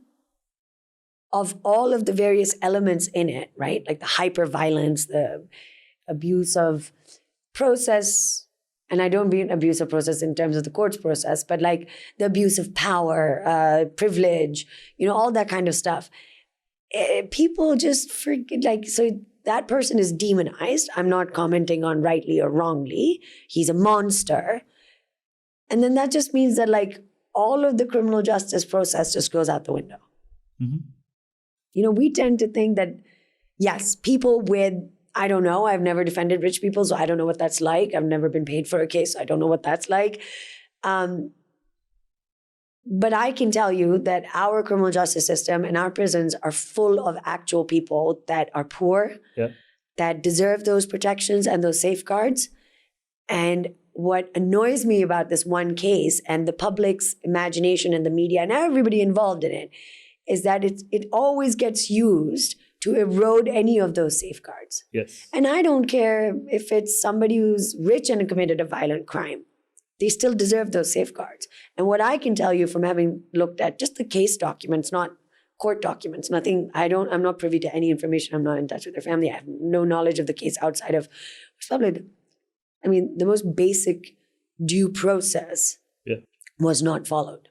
of all of the various elements in it, right? Like the hyper-violence, the abuse of process, and I don't mean abuse of process in terms of the court's process, but like the abuse of power, privilege, all that kind of stuff. People just forget, so that person is demonized. I'm not commenting on rightly or wrongly. He's a monster. And then that just means that like all of the criminal justice process just goes out the window. Mm-hmm. We tend to think that, yes, people with, I don't know, I've never defended rich people, so I don't know what that's like. I've never been paid for a case, so I don't know what that's like. But I can tell you that our criminal justice system and our prisons are full of actual people that are poor, that deserve those protections and those safeguards. And what annoys me about this one case and the public's imagination and the media and everybody involved in it is that it always gets used to erode any of those safeguards. Yes. And I don't care if it's somebody who's rich and committed a violent crime. They still deserve those safeguards. And what I can tell you from having looked at just the case documents, not court documents, nothing, I'm not privy to any information. I'm not in touch with their family. I have no knowledge of the case outside of what's public. I mean, the most basic due process was not followed.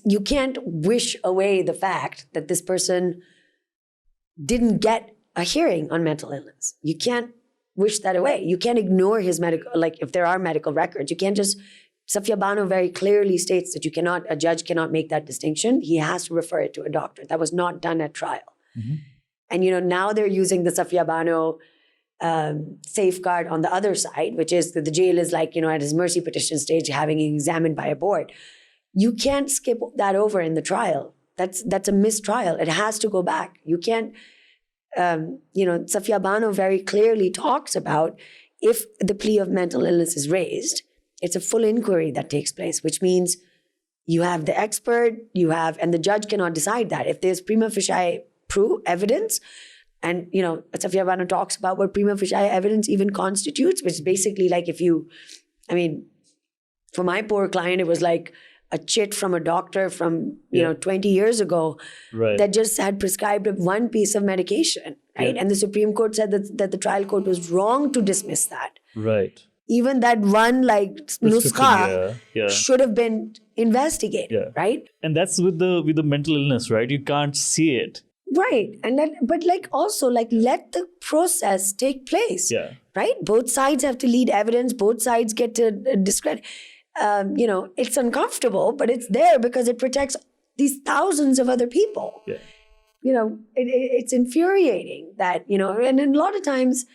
You can't wish away the fact that this person didn't get a hearing on mental illness. You can't wish that away. You can't ignore his medical, like if there are medical records, you can't just, Safia Bano very clearly states that a judge cannot make that distinction. He has to refer it to a doctor. That was not done at trial. Mm-hmm. And now they're using the Safia Bano safeguard on the other side, which is that the jail is like, at his mercy petition stage, having it examined by a board. You can't skip that over in the trial. That's a mistrial. It has to go back. You can't, Safia Bano very clearly talks about if the plea of mental illness is raised, it's a full inquiry that takes place, which means you have the expert, and the judge cannot decide that. If there's prima facie evidence, and, Safia Bano talks about what prima facie evidence even constitutes, which is basically like for my poor client, it was like a chit from a doctor from 20 years ago that just had prescribed one piece of medication, right? And the Supreme Court said that the trial court was wrong to dismiss that. Right. Even that one nuskha should have been investigated, right? And that's with the mental illness, right? You can't see it. Right. And but also let the process take place, right? Both sides have to lead evidence. Both sides get to discredit. It's uncomfortable, but it's there because it protects these thousands of other people. Yeah. It's infuriating that, and a lot of times,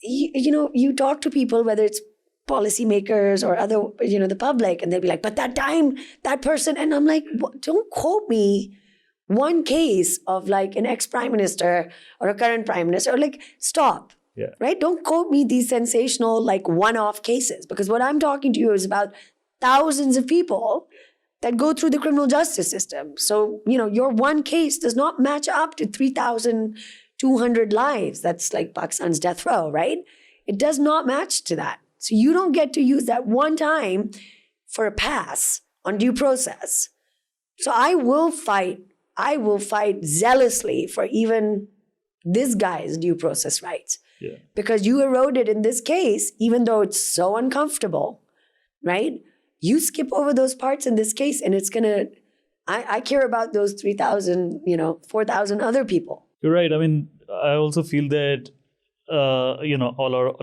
you talk to people, whether it's policymakers or other, the public, and they'll be like, but that time, that person, and I'm like, don't quote me one case of like an ex-prime minister or a current prime minister, or stop. Yeah. Right? Don't quote me these sensational, one-off cases, because what I'm talking to you is about thousands of people that go through the criminal justice system. So, your one case does not match up to 3,200 lives. That's like Pakistan's death row, right? It does not match to that. So you don't get to use that one time for a pass on due process. So I will fight zealously for even this guy's due process rights. Yeah. Because you eroded in this case, even though it's so uncomfortable, right? You skip over those parts in this case, and it's I care about those 3,000, 4,000 other people. You're right. I mean, I also feel that, a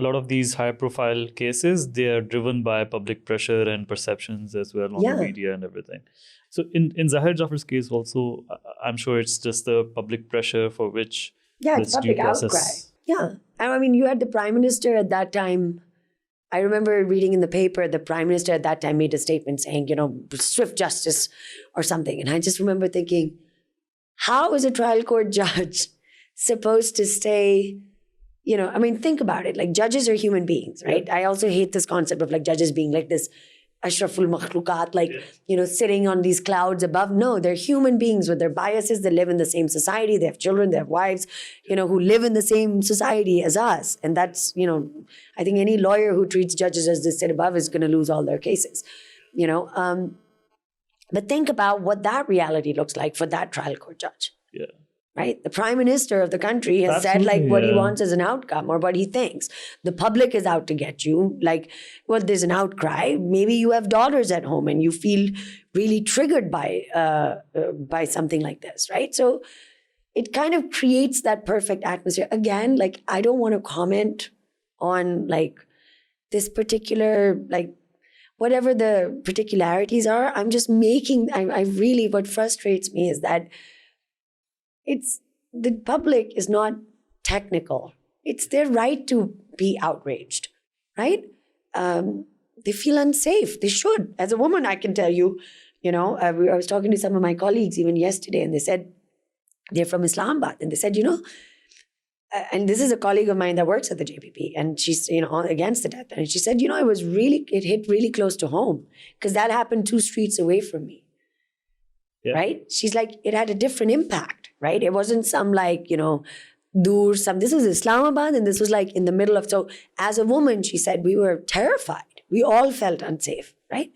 lot of these high profile cases, they are driven by public pressure and perceptions as well on the media and everything. So in Zahir Jafar's case also, I'm sure it's just the public pressure for which it's public outcry. Yeah. I mean, you had the prime minister at that time. I remember reading in the paper, the prime minister at that time made a statement saying, swift justice or something. And I just remember thinking, how is a trial court judge supposed to stay, think about it. Like, judges are human beings, right? I also hate this concept of judges being like this ashraful makhlukat, sitting on these clouds above. No, they're human beings with their biases. They live in the same society. They have children, they have wives, who live in the same society as us. And that's, I think any lawyer who treats judges as they sit above is going to lose all their cases, But think about what that reality looks like for that trial court judge. Yeah. Right? The prime minister of the country has said like what he wants as an outcome or what he thinks. The public is out to get you. Like, well, there's an outcry. Maybe you have daughters at home and you feel really triggered by something like this, right? So it kind of creates that perfect atmosphere. Again, like, I don't want to comment on like this particular, like, whatever the particularities are. I'm just making, I really, what frustrates me is that it's the public is not technical. It's their right to be outraged, right? They feel unsafe. They should. As a woman, I can tell you, I was talking to some of my colleagues even yesterday, and they said they're from Islamabad, and they said, and this is a colleague of mine that works at the JPP, and she's, against the death penalty. And she said, it hit really close to home because that happened 2 streets away from me. Yeah. Right? She's like, it had a different impact, right? It wasn't some like, this was Islamabad and this was like in the middle of, so as a woman, she said, we were terrified. We all felt unsafe, right?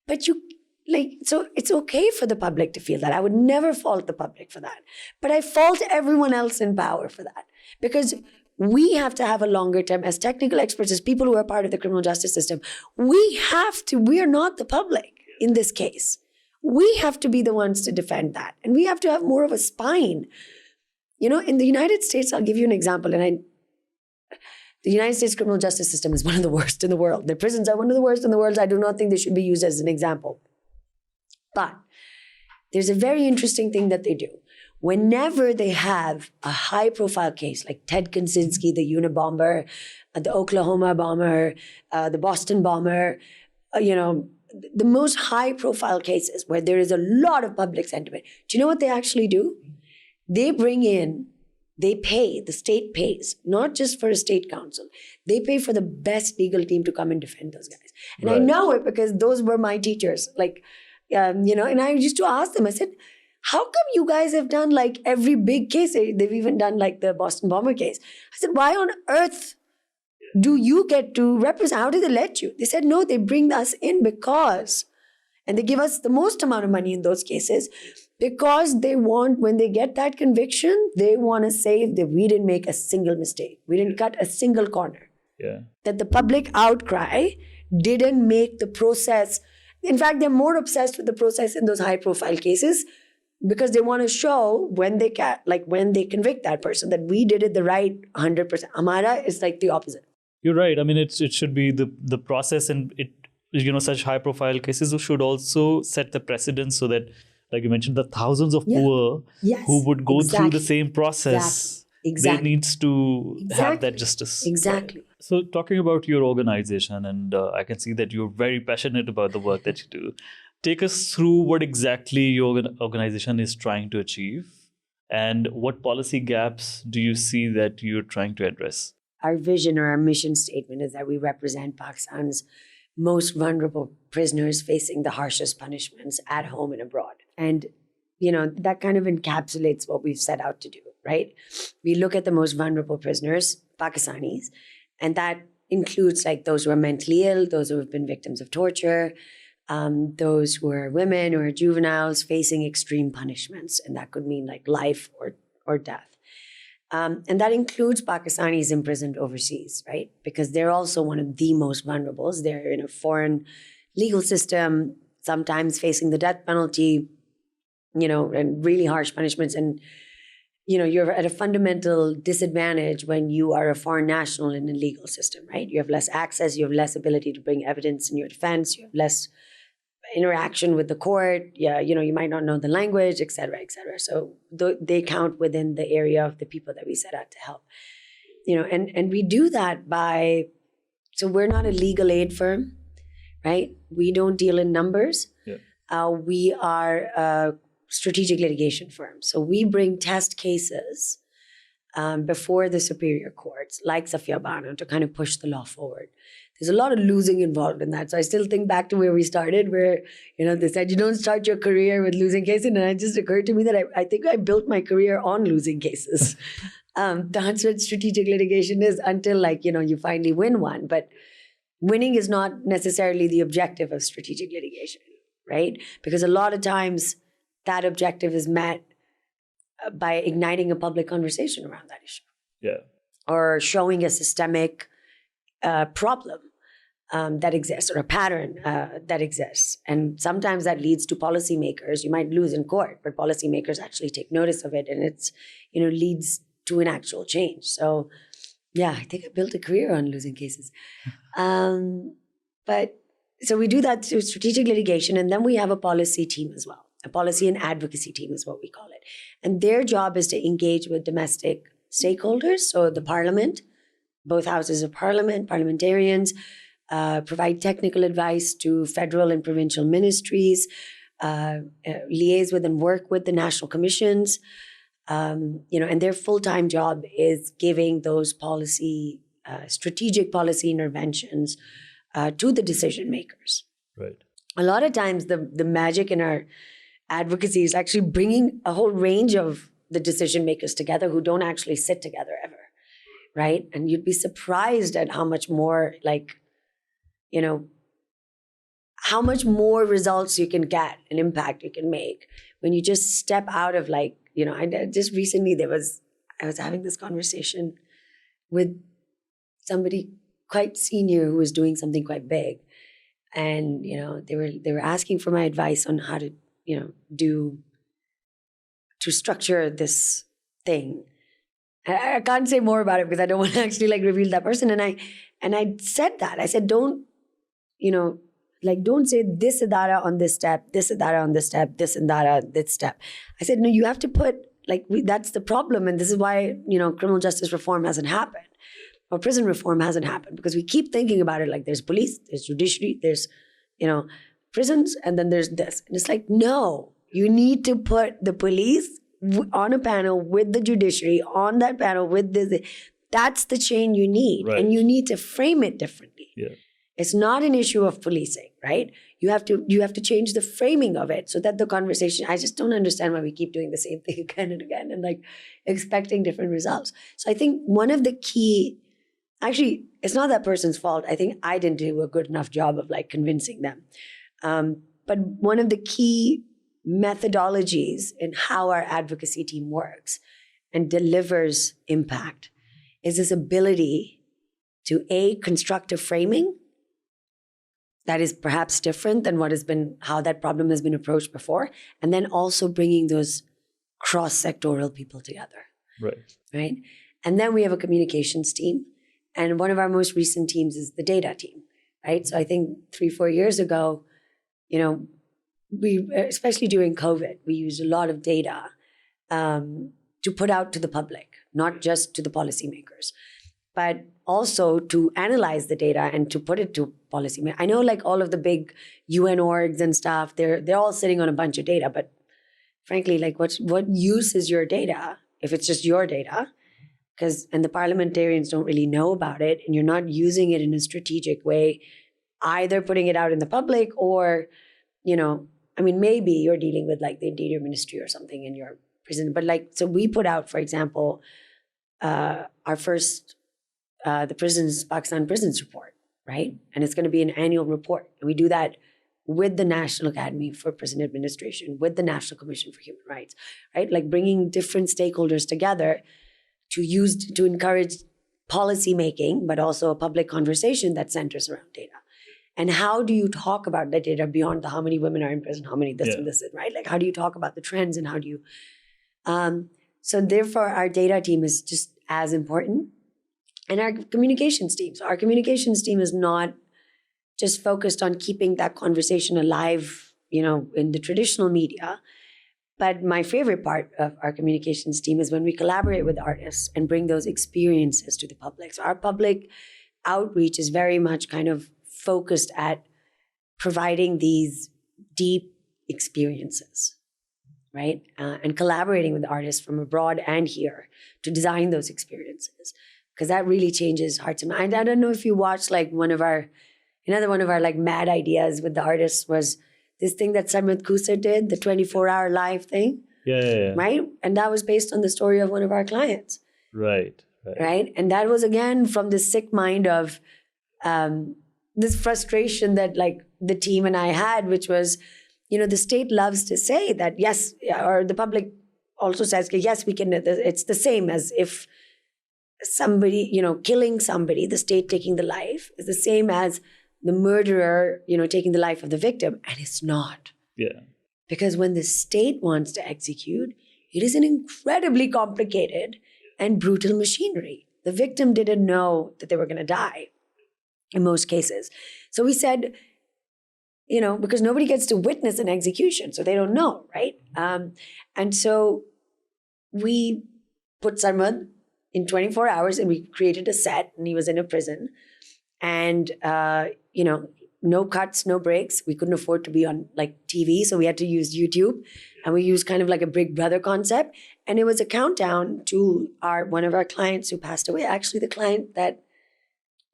But so it's okay for the public to feel that. I would never fault the public for that. But I fault everyone else in power for that. Because we have to have a longer term, as technical experts, as people who are part of the criminal justice system, we are not the public in this case. We have to be the ones to defend that. And we have to have more of a spine. In the United States, I'll give you an example. The United States criminal justice system is one of the worst in the world. The prisons are one of the worst in the world. I do not think they should be used as an example. But there's a very interesting thing that they do. Whenever they have a high-profile case, like Ted Kaczynski, the Unabomber, the Oklahoma bomber, the Boston bomber, the most high-profile cases where there is a lot of public sentiment. Do you know what they actually do? The state pays, not just for a state counsel. They pay for the best legal team to come and defend those guys. And right. I know it because those were my teachers. Like, and I used to ask them, I said, how come you guys have done like every big case? They've even done like the Boston bomber case. I said, why on earth do you get to represent? How did they let you? They said, no, they bring us in because, and they give us the most amount of money in those cases because they want, when they get that conviction, they want to say that we didn't make a single mistake. We didn't cut a single corner. Yeah. That the public outcry didn't make the process. In fact, they're more obsessed with the process in those high-profile cases because they want to show when they convict that person that we did it the right 100%. Amara is like the opposite. You're right. I mean, it should be the process, and such high profile cases should also set the precedence so that, like you mentioned, the thousands of poor who would go through the same process, they needs to have that justice. Exactly. So talking about your organization, and I can see that you're very passionate about the work that you do. Take us through what exactly your organization is trying to achieve, and what policy gaps do you see that you're trying to address? Our vision or our mission statement is that we represent Pakistan's most vulnerable prisoners facing the harshest punishments at home and abroad. And, that kind of encapsulates what we've set out to do, right? We look at the most vulnerable prisoners, Pakistanis, and that includes like those who are mentally ill, those who have been victims of torture, those who are women or juveniles facing extreme punishments. And that could mean like life or death. And that includes Pakistanis imprisoned overseas, right? Because they're also one of the most vulnerable. They're in a foreign legal system, sometimes facing the death penalty, and really harsh punishments. And, you're at a fundamental disadvantage when you are a foreign national in a legal system, right? You have less access, you have less ability to bring evidence in your defense, you have less interaction with the court, you might not know the language, et cetera, et cetera. So they count within the area of the people that we set out to help. And we do that so we're not a legal aid firm, right? We don't deal in numbers. Yeah. We are a strategic litigation firm. So we bring test cases before the superior courts, like Safiya Bano, to kind of push the law forward. There's a lot of losing involved in that. So I still think back to where we started, where, they said you don't start your career with losing cases. And it just occurred to me that I think I built my career on losing cases. That's what strategic litigation is until you finally win one. But winning is not necessarily the objective of strategic litigation. right? Because a lot of times that objective is met by igniting a public conversation around that issue. Yeah. Or showing a systemic problem that exists, or a pattern that exists. And sometimes that leads to policymakers. You might lose in court, but policymakers actually take notice of it, and it's, leads to an actual change. So yeah, I think I built a career on losing cases. But so we do that through strategic litigation, and then we have a policy team as well. A policy and advocacy team is what we call it. And their job is to engage with domestic stakeholders, so the parliament, both houses of parliament, parliamentarians, provide technical advice to federal and provincial ministries, liaise with and work with the national commissions, and their full-time job is giving those policy, strategic policy interventions to the decision makers. Right. A lot of times the magic in our advocacy is actually bringing a whole range of the decision makers together who don't actually sit together ever, right? And you'd be surprised at how much more, how much more results you can get and impact you can make when you just step out of just recently I was having this conversation with somebody quite senior who was doing something quite big. And, they were asking for my advice on how to, to structure this thing. I can't say more about it because I don't want to actually reveal that person. And I said that. I said, don't say this adara on this step, this adara on this step, this adara on this step. I said, no, you have to put, that's the problem. And this is why, criminal justice reform hasn't happened, or prison reform hasn't happened, because we keep thinking about it there's police, there's judiciary, there's, prisons, and then there's this. And it's no, you need to put the police on a panel with the judiciary, on that panel with this. That's the chain you need. Right. And you need to frame it differently. Yeah. It's not an issue of policing, right? You have to change the framing of it so that the conversation, I just don't understand why we keep doing the same thing again and again and expecting different results. So I think one of the key, actually, it's not that person's fault. I think I didn't do a good enough job of convincing them. But one of the key methodologies in how our advocacy team works and delivers impact is this ability to construct a framing that is perhaps different than how that problem has been approached before, and then also bringing those cross-sectoral people together. Right? And then we have a communications team, and one of our most recent teams is the data team, right? So I think 3-4 years ago, we, especially during COVID, we used a lot of data to put out to the public, not just to the policymakers, but also to analyze the data and to put it to policymakers. I know all of the big UN orgs and stuff, they're all sitting on a bunch of data, but frankly, what use is your data if it's just your data? And the parliamentarians don't really know about it, and you're not using it in a strategic way, either putting it out in the public or, maybe you're dealing with the Interior Ministry or something in your prison. But so we put out, for example, our first, the Pakistan Prisons report, right? And it's going to be an annual report. And we do that with the National Academy for Prison Administration, with the National Commission for Human Rights, right? Bringing different stakeholders together to encourage policy making, but also a public conversation that centers around data. And how do you talk about that data beyond how many women are in prison, how many this and this, right? How do you talk about the trends, and how do you... So therefore, our data team is just as important. And our communications team. So our communications team is not just focused on keeping that conversation alive, in the traditional media. But my favorite part of our communications team is when we collaborate with artists and bring those experiences to the public. So our public outreach is very much kind of focused at providing these deep experiences, right? And collaborating with artists from abroad and here to design those experiences, because that really changes hearts and minds. I don't know if you watched another one of our mad ideas with the artists was this thing that Sarmat Kusar did, the 24-hour live thing. Yeah. Right? And that was based on the story of one of our clients. Right. Right? And that was, again, from this sick mind of this frustration that the team and I had, which was, the state loves to say that, yes, or the public also says, yes, we can, it's the same as if somebody, killing somebody, the state taking the life, is the same as the murderer, taking the life of the victim. And it's not. Yeah. Because when the state wants to execute, it is an incredibly complicated and brutal machinery. The victim didn't know that they were going to die in most cases. So we said, because nobody gets to witness an execution, so they don't know, right? And so we put Sarmad in 24 hours and we created a set, and he was in a prison. And, no cuts, no breaks. We couldn't afford to be on TV, so we had to use YouTube, and we used kind of like a Big Brother concept. And it was a countdown to one of our clients who passed away. Actually, the client that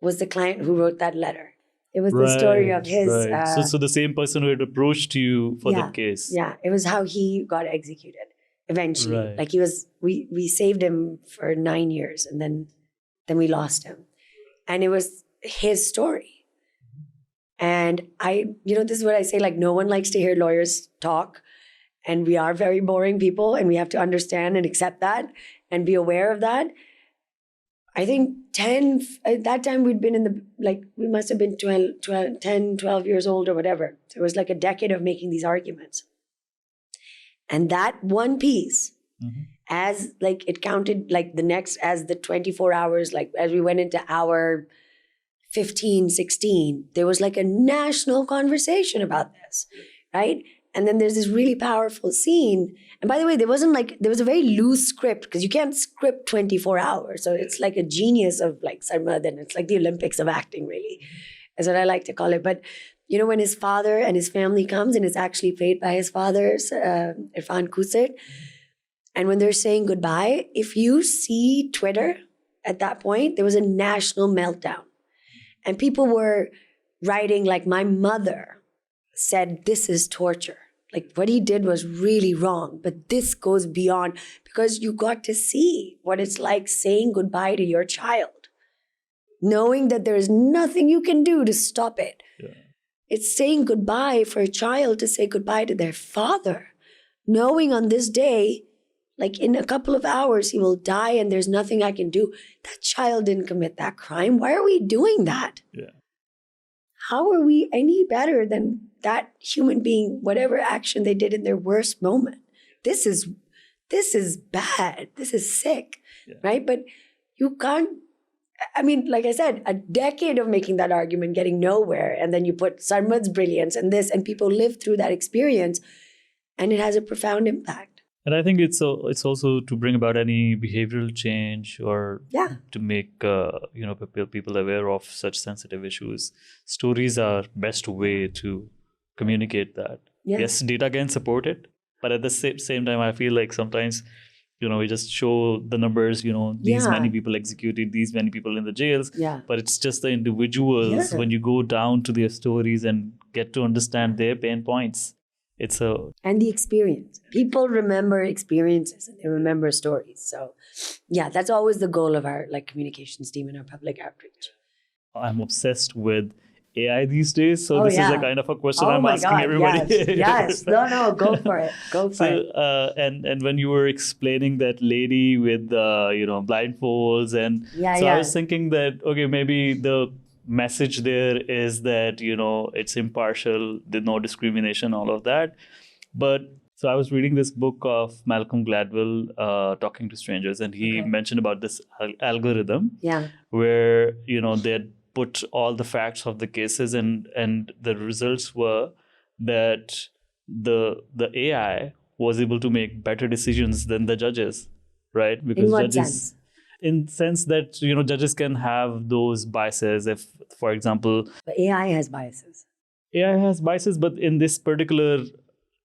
was the client who wrote that letter. It was the story of his. Right. So the same person who had approached you for that case. Yeah, it was how he got executed eventually. Right. We saved him for 9 years, and then we lost him, and it was his story. And this is what I say, no one likes to hear lawyers talk, and we are very boring people, and we have to understand and accept that and be aware of that. I think at that time we'd been we must have been 12 years old or whatever. So it was a decade of making these arguments. And that one piece, as it counted the next, as the 24 hours, as we went into hour 15, 16, there was a national conversation about this, right? And then there's this really powerful scene. And by the way, there was a very loose script, because you can't script 24 hours. So it's a genius of Sarmad, and it's the Olympics of acting, really, is what I like to call it. But, when his father and his family comes, and it's actually played by his father, Irfan Kusert, and when they're saying goodbye, if you see Twitter at that point, there was a national meltdown. And people were writing my mother said, this is torture. What he did was really wrong, but this goes beyond, because you got to see what it's like saying goodbye to your child, knowing that there is nothing you can do to stop it. Yeah. It's saying goodbye for a child to say goodbye to their father, knowing on this day, in a couple of hours, he will die and there's nothing I can do. That child didn't commit that crime. Why are we doing that? Yeah. How are we any better than that human being, whatever action they did in their worst moment? This is bad. This is sick, right? But you can't, like I said, a decade of making that argument, getting nowhere, and then you put Sarmad's brilliance and this, and people live through that experience, and it has a profound impact. And I think it's also to bring about any behavioral change, or to make people aware of such sensitive issues. Stories are best way to communicate that. Yeah. Yes, data can support it, but at the same time, I feel sometimes we just show the numbers. These many people executed, these many people in the jails. Yeah. But it's just the individuals. Yeah. When you go down to their stories and get to understand their pain points. And the experience. People remember experiences, and they remember stories. So, that's always the goal of our communications team and our public outreach. I'm obsessed with AI these days. So this is a kind of a question I'm asking everybody. Yes. No, go for it. And when you were explaining that lady with blindfolds, and I was thinking that, okay, maybe the message there is that it's impartial, there's no discrimination, all of that. But so I was reading this book of Malcolm Gladwell, Talking to Strangers, and he mentioned about this algorithm where they had put all the facts of the cases, and the results were that the AI was able to make better decisions than the judges, right? Because in what sense? In sense that judges can have those biases. If, for example, but AI has biases. AI has biases, but in this particular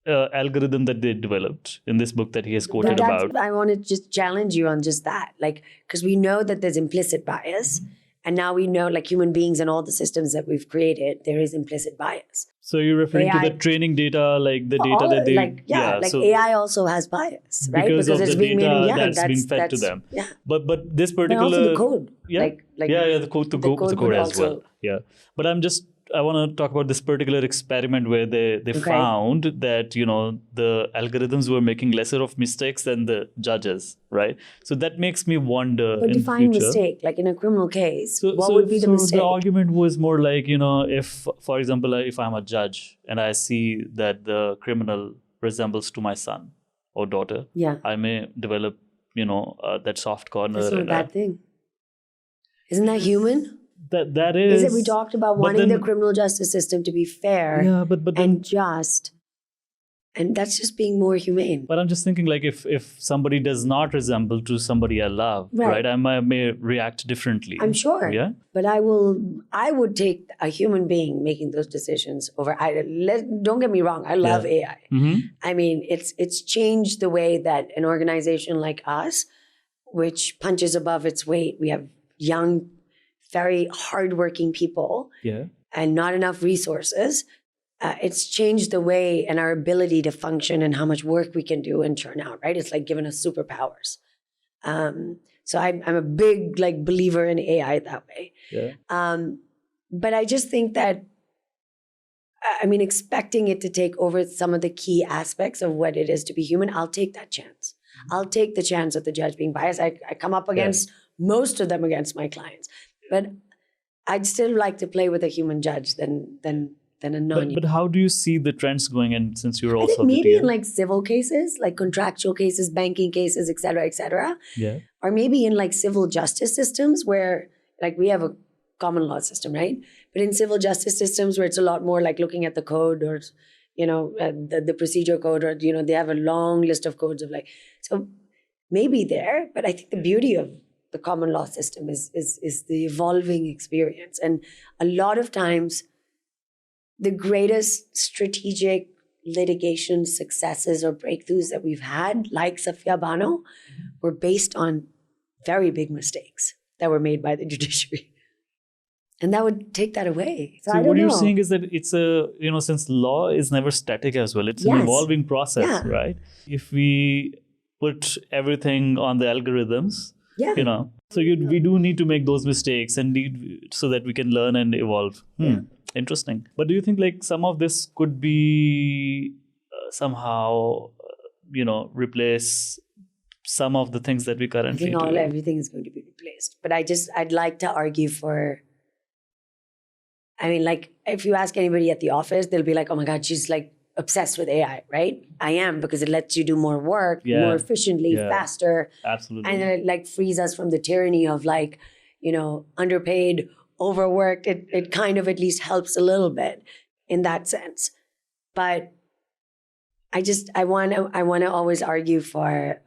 algorithm that they developed in this book that he has quoted about, I want to just challenge you on just that, because we know that there's implicit bias, and now we know, human beings and all the systems that we've created, there is implicit bias. So you're referring to the training data, the data that they... so AI also has bias, right? Because it's being data that's being fed to them. Yeah. But this particular... And also the code. Yeah, the code, the code as well. Yeah. But I'm just to talk about this particular experiment where they found that, the algorithms were making lesser of mistakes than the judges, right? So that makes me wonder But in define future. mistake, like in a criminal case, what would be the mistake? So the argument was more like, if, for example, if I'm a judge and I see that the criminal resembles to my son or daughter, I may develop, that soft corner. That's not a bad thing. Isn't that human? That is. Is it we talked about wanting the criminal justice system to be fair and just, and that's just being more humane. But I'm just thinking, like, if somebody does not resemble to somebody I love, right? I may react differently. I'm sure. Yeah. But I would take a human being making those decisions over. Don't get me wrong. I love AI. Mm-hmm. I mean, it's changed the way that an organization like us, which punches above its weight, we have young, very hardworking people, and not enough resources. It's changed the way and our ability to function and how much work we can do and churn out. Right? It's like giving us superpowers. So I'm a big believer in AI that way. Yeah. But I just think that, expecting it to take over some of the key aspects of what it is to be human, I'll take that chance. I'll take the chance of the judge being biased. I come up against most of them against my clients. But I'd still like to play with a human judge than a non-human. But how do you see the trends going? And since you're also maybe in civil cases, like contractual cases, banking cases, et cetera, or maybe in civil justice systems where we have a common law system, right? But in civil justice systems where it's a lot more like looking at the code or the procedure code, or they have a long list of codes of so maybe there. But I think the beauty of the common law system is the evolving experience. And a lot of times the greatest strategic litigation successes or breakthroughs that we've had, like Safia Bano, were based on very big mistakes that were made by the judiciary. And that would take that away. So what you're saying is that it's since law is never static as well, it's an evolving process, right? If we put everything on the algorithms, so we do need to make those mistakes and so that we can learn and evolve. Interesting. But do you think some of this could be somehow, replace some of the things that we currently do? Everything is going to be replaced. But I'd like to argue for, if you ask anybody at the office, they'll be like, oh my God, she's obsessed with AI, right? I am, because it lets you do more work, more efficiently, faster. Absolutely. And it frees us from the tyranny of underpaid, overworked. It kind of at least helps a little bit in that sense. But I want to always argue for,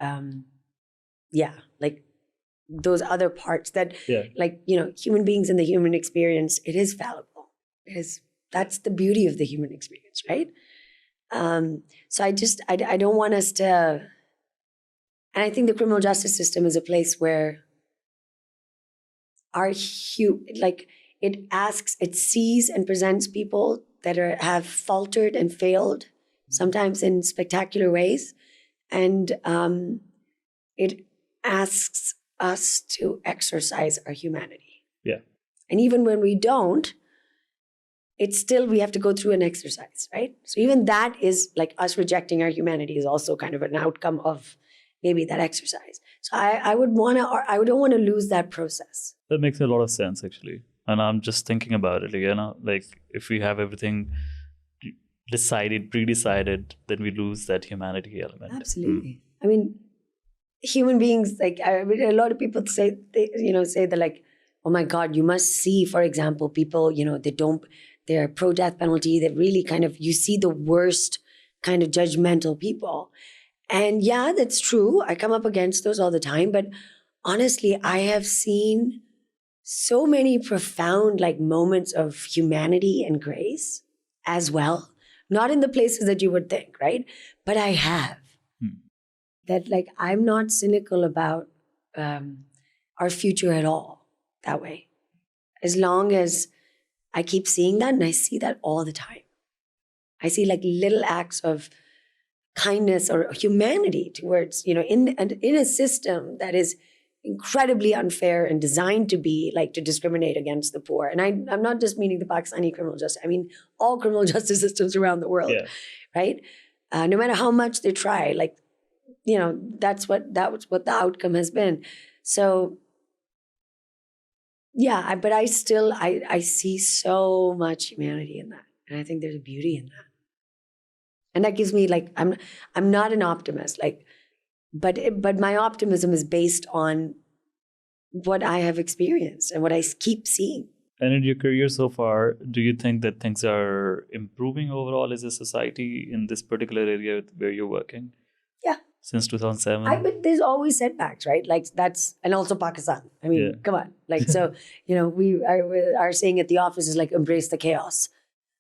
those other parts that, human beings and the human experience, it is fallible. That's the beauty of the human experience, right? So I don't want us to, and I think the criminal justice system is a place where it sees and presents people that have faltered and failed, sometimes in spectacular ways, and it asks us to exercise our humanity. Yeah. And even when we don't, it's still, we have to go through an exercise, right? So even that is us rejecting our humanity is also kind of an outcome of maybe that exercise. So I don't want to lose that process. That makes a lot of sense, actually. And I'm just thinking about it, if we have everything pre-decided, then we lose that humanity element. Absolutely. Human beings, a lot of people say that oh my God, you must see, for example, people, they're pro-death penalty. They really you see the worst kind of judgmental people. And yeah, that's true. I come up against those all the time. But honestly, I have seen so many profound moments of humanity and grace as well. Not in the places that you would think, right? But I have. That I'm not cynical about our future at all that way. As long as I keep seeing that, and I see that all the time. I see little acts of kindness or humanity towards, in a system that is incredibly unfair and designed to be like to discriminate against the poor. And I'm not just meaning the Pakistani criminal justice. I mean all criminal justice systems around the world, right? No matter how much they try, like, that was what the outcome has been. So, yeah, but I still see so much humanity in that, and I think there's a beauty in that, and that gives me like I'm not an optimist, like. But my optimism is based on what I have experienced and what I keep seeing. And in your career so far, do you think that things are improving overall as a society in this particular area where you're working? Yeah. Since 2007? But there's always setbacks, right? Like and also Pakistan. I mean, come on. Like, so, we are saying at the office is like embrace the chaos.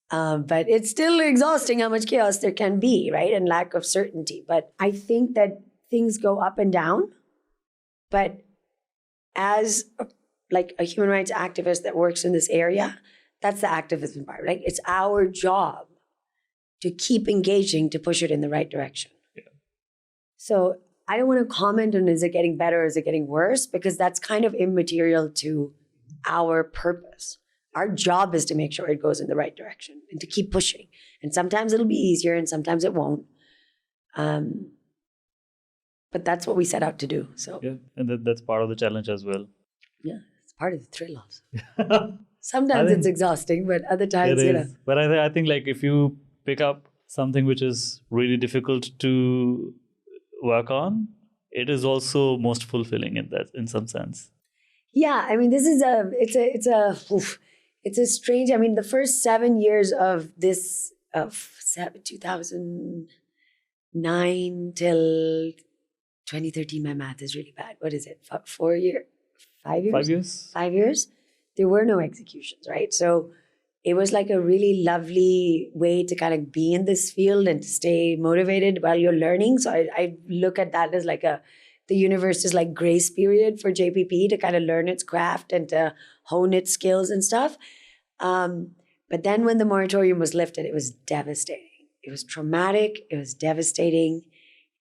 But it's still exhausting how much chaos there can be, right? And lack of certainty. But I think that things go up and down, but as a human rights activist that works in this area, that's the activism part. Like, it's our job to keep engaging to push it in the right direction. Yeah. So I don't want to comment on is it getting better, is it getting worse, because that's kind of immaterial to our purpose. Our job is to make sure it goes in the right direction and to keep pushing. And sometimes it'll be easier and sometimes it won't. But that's what we set out to do. So yeah, and that's part of the challenge as well. Yeah, it's part of the thrill also. Sometimes it's exhausting, but other times, But I think like if you pick up something which is really difficult to work on, it is also most fulfilling in some sense. Yeah, I mean, this is it's a strange. I mean, the first 7 years of this 2009 till 2013, my math is really bad. What is it? 4 years? 5 years? 5 years. 5 years. There were no executions, right? So it was like a really lovely way to kind of be in this field and to stay motivated while you're learning. So I look at that as like the universe is like grace period for JPP to kind of learn its craft and to hone its skills and stuff. But then when the moratorium was lifted, it was devastating. It was traumatic. It was devastating.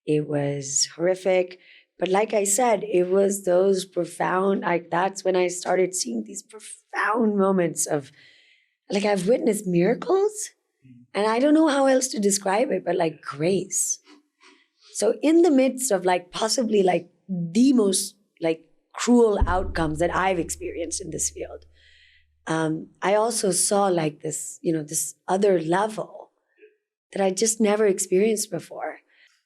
It was horrific. But like I said, it was those profound, that's when I started seeing these profound moments of, like, I've witnessed miracles and I don't know how else to describe it, but like grace. So in the midst of like possibly like the most like cruel outcomes that I've experienced in this field, I also saw like this, this other level that I just never experienced before.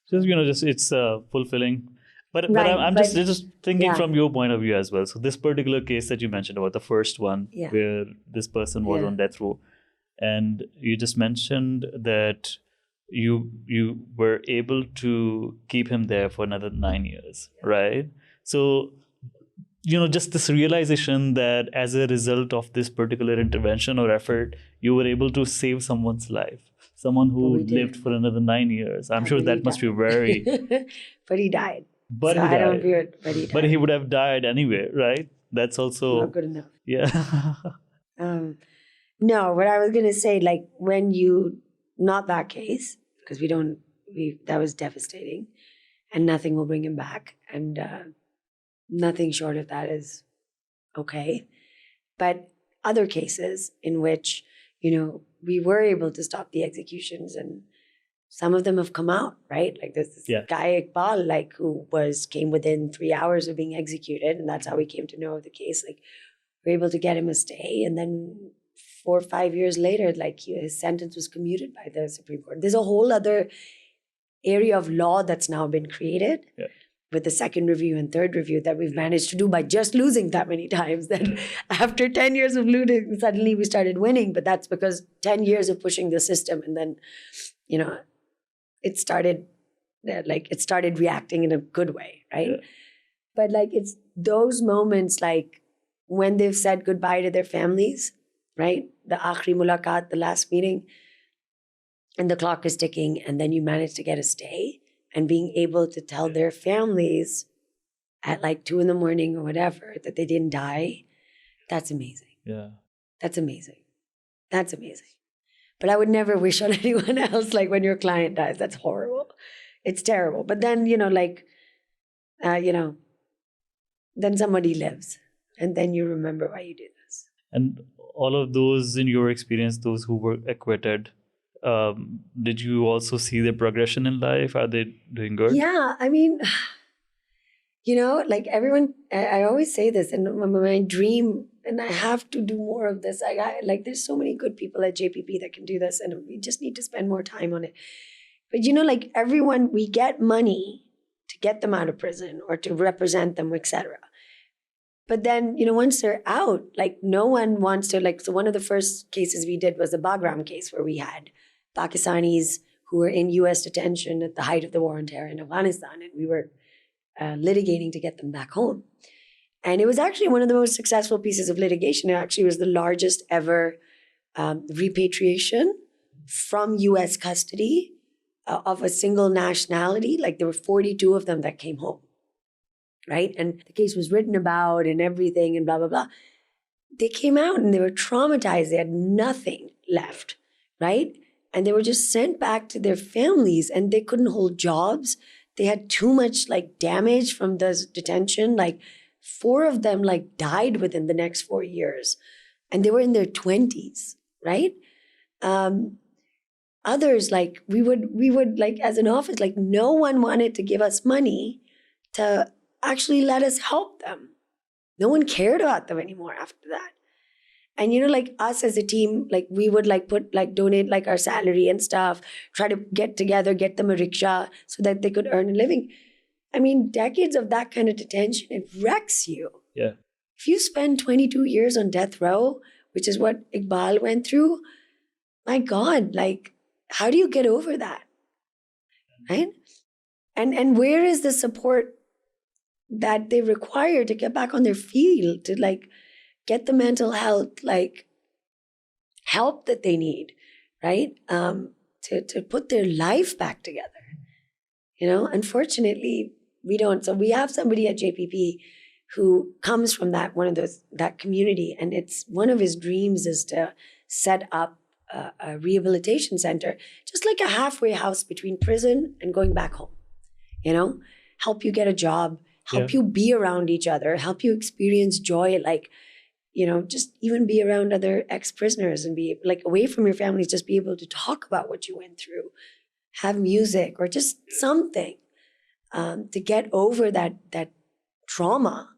Just it's fulfilling. But I'm just thinking from your point of view as well. So this particular case that you mentioned about the first one, where this person was on death row, and you just mentioned that you were able to keep him there for another 9 years, right? So, just this realization that as a result of this particular intervention or effort, you were able to save someone's life, someone who lived for another 9 years. I'm sure that must be very... But he died. But so he died. I don't view it, but he died. But he would have died anyway, right? That's also... Not good enough. Yeah. No, what I was going to say, like when not that case, because that was devastating and nothing will bring him back. And nothing short of that is okay. But other cases in which, we were able to stop the executions and some of them have come out, right? Like this guy Iqbal, like who came within 3 hours of being executed, and that's how we came to know of the case. Like we were able to get him a stay, and then 4 or 5 years later, like his sentence was commuted by the Supreme Court. There's a whole other area of law that's now been created with the second review and third review that we've managed to do by just losing that many times. That after 10 years of losing, suddenly we started winning. But that's because 10 years of pushing the system, and then, it started reacting in a good way, right? Yeah. But like it's those moments, like when they've said goodbye to their families, right? The akhri mulaqat, the last meeting, and the clock is ticking, and then you manage to get a stay, and being able to tell their families at like 2 a.m. or whatever that they didn't die, that's amazing. Yeah. That's amazing. That's amazing. But I would never wish on anyone else, like when your client dies. That's horrible. It's terrible. But then, then somebody lives. And then you remember why you did this. And all of those, in your experience, those who were acquitted, did you also see their progression in life? Are they doing good? Yeah, I mean, like everyone, I always say this, and my dream, and I have to do more of this. Like there's so many good people at JPP that can do this, and we just need to spend more time on it. But like everyone, we get money to get them out of prison or to represent them, etc. But then, once they're out, like no one wants to, like, so one of the first cases we did was the Bagram case where we had Pakistanis who were in US detention at the height of the war on terror in Afghanistan, and we were litigating to get them back home. And it was actually one of the most successful pieces of litigation. It actually was the largest ever repatriation from US custody of a single nationality. Like there were 42 of them that came home, right? And the case was written about and everything and blah, blah, blah. They came out and they were traumatized. They had nothing left, right? And they were just sent back to their families and they couldn't hold jobs. They had too much like damage from the detention. Like 4 of them like died within the next 4 years and they were in their 20s, right? Others, like we would like as an office, like no one wanted to give us money to actually let us help them. No one cared about them anymore after that. And like us as a team, like we would like donate like our salary and stuff, try to get together, get them a rickshaw so that they could earn a living. I mean, decades of that kind of detention, it wrecks you. Yeah. If you spend 22 years on death row, which is what Iqbal went through, my God, like, how do you get over that? Right? And where is the support that they require to get back on their feet, to like get the mental health like help that they need, right? To put their life back together. Unfortunately, we don't. So we have somebody at JPP who comes from that community, and it's one of his dreams is to set up a rehabilitation center, just like a halfway house between prison and going back home. Help you get a job, help you be around each other, help you experience joy, like, just even be around other ex-prisoners and be like away from your families, just be able to talk about what you went through, have music or just something to get over that trauma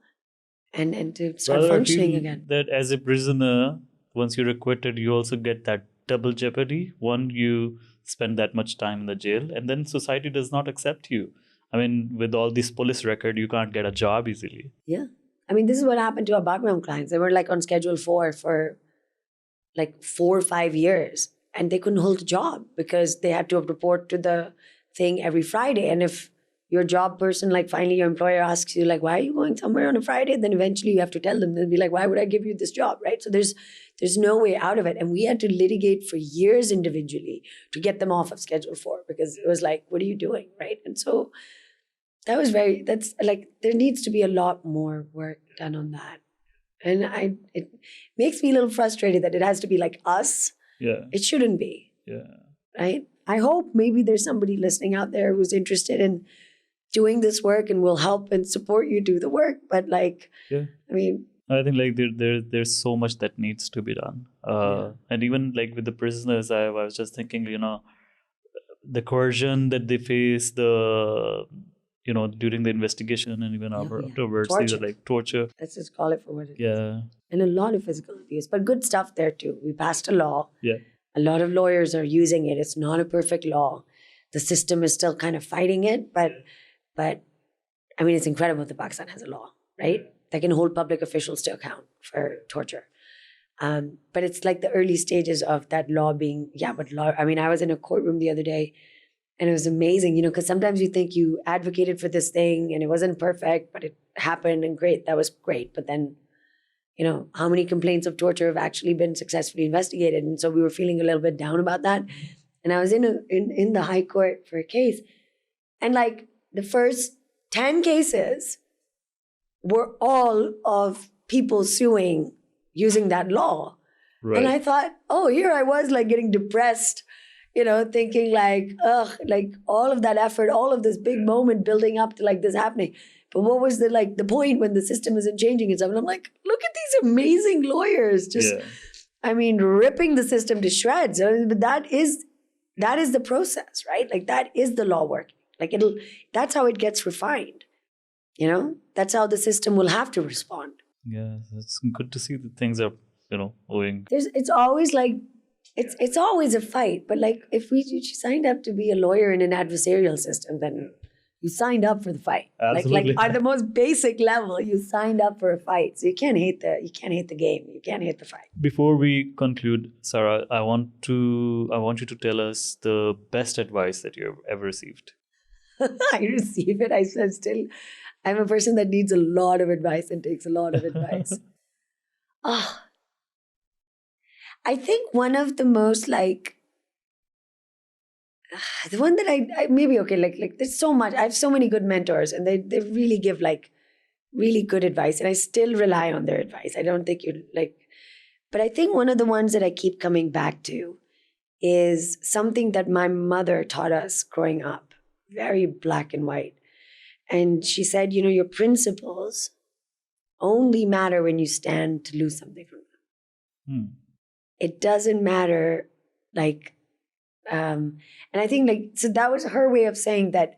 and to start functioning again. That as a prisoner, once you're acquitted, you also get that double jeopardy. One, you spend that much time in the jail, and then society does not accept you. I mean, with all this police record, you can't get a job easily. Yeah. I mean, this is what happened to our Bagram clients. They were like on Schedule 4 for like 4 or 5 years, and they couldn't hold a job because they had to report to the thing every Friday. And if your job person, like finally your employer asks you, like, why are you going somewhere on a Friday? Then eventually you have to tell them. They'll be like, why would I give you this job, right? So there's no way out of it. And we had to litigate for years individually to get them off of Schedule 4 because it was like, what are you doing, right? And so that's like, there needs to be a lot more work done on that. And it makes me a little frustrated that it has to be like us. Yeah. It shouldn't be. Yeah. Right? I hope maybe there's somebody listening out there who's interested in doing this work and will help and support you do the work. But like, yeah. I mean, I think like there's so much that needs to be done. And even like with the prisoners, I was just thinking, the coercion that they face, during the investigation and even afterwards, these are like torture. Let's just call it for what it is. Yeah. And a lot of physical abuse, but good stuff there too. We passed a law. Yeah. A lot of lawyers are using it. It's not a perfect law. The system is still kind of fighting it, but I mean, it's incredible that Pakistan has a law, right? That can hold public officials to account for torture. But it's like the early stages of that law being, I mean, I was in a courtroom the other day and it was amazing, because sometimes you think you advocated for this thing and it wasn't perfect, but it happened and great. That was great. But then, how many complaints of torture have actually been successfully investigated? And so we were feeling a little bit down about that. And I was in the high court for a case. And like the first 10 cases were all of people suing using that law. Right. And I thought, here I was like getting depressed, thinking like, ugh, like all of that effort, all of this big moment building up to like this happening. But what was the point when the system isn't changing and stuff? And I'm like, look at these amazing lawyers just, ripping the system to shreds. But that is the process, right? Like that is the law work. Like that's how it gets refined. That's how the system will have to respond. Yeah, it's good to see that things are, owing. It's always like, it's always a fight. But like if you signed up to be a lawyer in an adversarial system, then you signed up for the fight. Absolutely. Like at the most basic level, you signed up for a fight. So you can't hate the game. You can't hate the fight. Before we conclude, Sarah, I want you to tell us the best advice that you've ever received. I receive it. I'm a person that needs a lot of advice and takes a lot of advice. I think one of the most like, the one that I maybe, okay, like there's so much, I have so many good mentors and they really give like really good advice and I still rely on their advice. I don't think but I think one of the ones that I keep coming back to is something that my mother taught us growing up, very black and white. And she said, your principles only matter when you stand to lose something from them. It doesn't matter and I think so that was her way of saying that,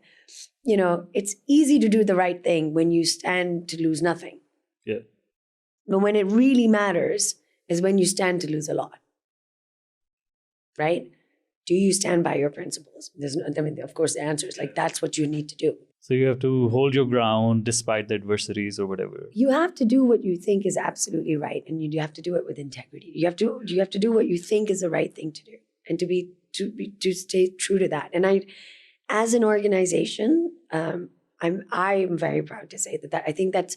it's easy to do the right thing when you stand to lose nothing. Yeah. But when it really matters is when you stand to lose a lot. Right? Do you stand by your principles? Of course, the answer is that's what you need to do. So you have to hold your ground despite the adversities or whatever. You have to do what you think is absolutely right, and you have to do it with integrity. You have to do what you think is the right thing to do, and to stay true to that. And I, as an organization, I'm very proud to say that I think that's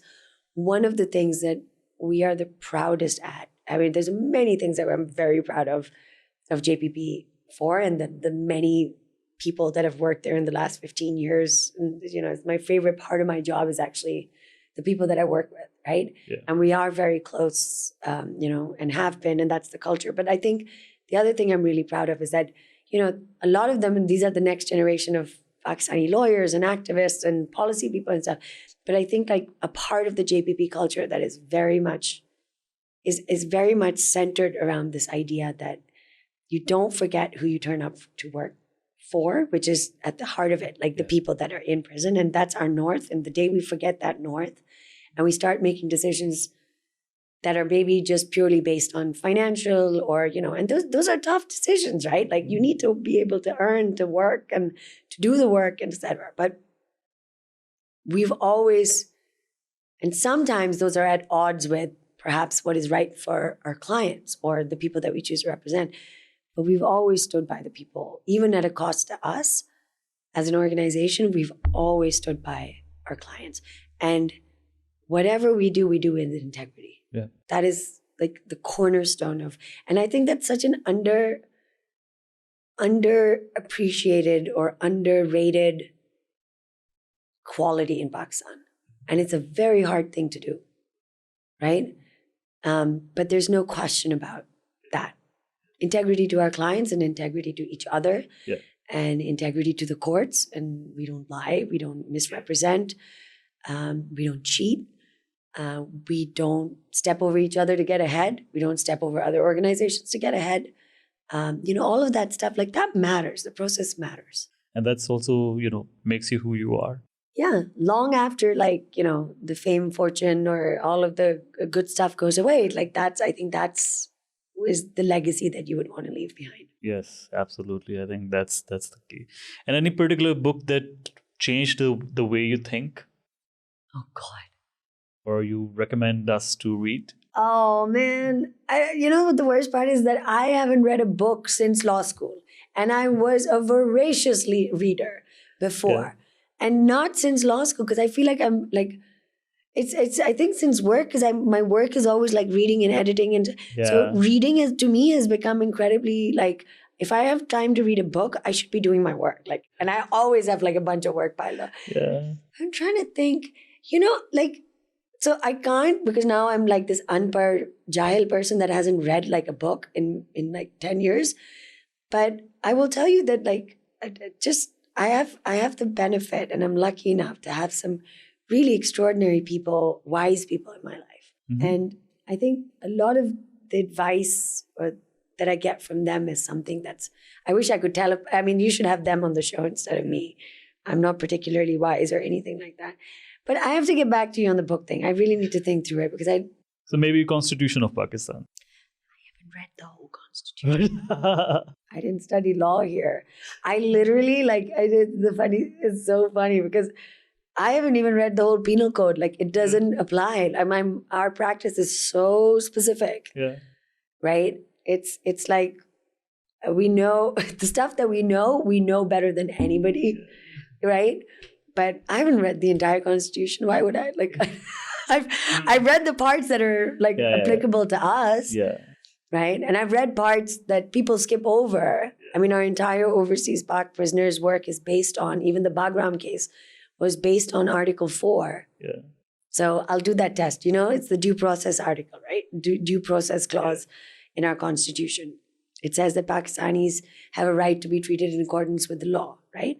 one of the things that we are the proudest at. I mean, there's many things that I'm very proud of JPP for, and the many people that have worked there in the last 15 years. And, my favorite part of my job is actually the people that I work with, right? Yeah. And we are very close, and have been, and that's the culture. But I think the other thing I'm really proud of is that, a lot of them, and these are the next generation of Pakistani lawyers and activists and policy people and stuff. But I think a part of the JPP culture that is very much centered around this idea that you don't forget who you turn up to work for, which is at the heart of it, the people that are in prison. And that's our north. And the day we forget that north and we start making decisions that are maybe just purely based on financial or, and those are tough decisions, right? You need to be able to earn, to work and to do the work, and et cetera. But we've always, and sometimes those are at odds with perhaps what is right for our clients or the people that we choose to represent. But we've always stood by the people, even at a cost to us as an organization. We've always stood by our clients. And whatever we do with integrity. Yeah. That is the cornerstone of, and I think that's such an underappreciated or underrated quality in Pakistan. And it's a very hard thing to do, right? But there's no question about that. Integrity to our clients and integrity to each other, and integrity to the courts. And we don't lie, we don't misrepresent, we don't cheat, we don't step over each other to get ahead, we don't step over other organizations to get ahead. All of that stuff, that matters. The process matters. And that's also, makes you who you are. Yeah, long after the fame, fortune, or all of the good stuff goes away, I think that's is the legacy that you would want to leave behind. Yes, absolutely. I think that's the key. And any particular book that changed the way you think? Oh God. Or you recommend us to read? Oh man, the worst part is that I haven't read a book since law school, and I was a voracious reader before, and not since law school, because I feel like I'm it's I think since work, because my work is always reading and editing, and so reading to me has become incredibly if I have time to read a book, I should be doing my work, and I always have a bunch of work piled up. Yeah, I'm trying to think, so I can't, because now I'm this unpar jahil person that hasn't read a book in 10 years. But I will tell you that I have the benefit, and I'm lucky enough to have some really extraordinary people, wise people in my life. Mm-hmm. And I think a lot of the advice that I get from them is something I wish I could tell. I mean, you should have them on the show instead of me. I'm not particularly wise or anything like that. But I have to get back to you on the book thing. I really need to think through it because So maybe Constitution of Pakistan. Read the whole Constitution. I didn't study law here. I literally it's so funny because I haven't even read the whole penal code. Like, it doesn't apply. Our practice is so specific. Yeah. Right? It's like we know the stuff that we know better than anybody. Right? But I haven't read the entire Constitution. Why would I? Like, I've read the parts that are applicable to us. Yeah. Right? And I've read parts that people skip over. I mean, our entire overseas Pak prisoners' work is based on, even the Bagram case was based on Article 4. Yeah. So I'll do that test. It's the due process article, right? Due process clause in our Constitution. It says that Pakistanis have a right to be treated in accordance with the law, right?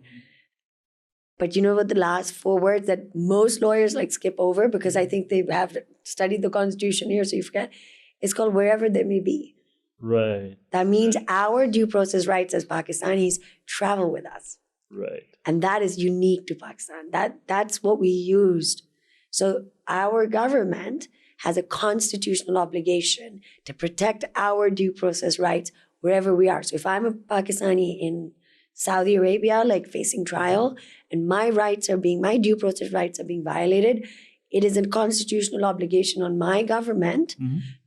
But you know what the last 4 words that most lawyers skip over because I think they have studied the Constitution here, so you forget. It's called wherever they may be. Right. That means our due process rights as Pakistanis travel with us. Right. And that is unique to Pakistan. That's what we used. So our government has a constitutional obligation to protect our due process rights wherever we are. So if I'm a Pakistani in Saudi Arabia, facing trial, and my due process rights are being violated, it is a constitutional obligation on my government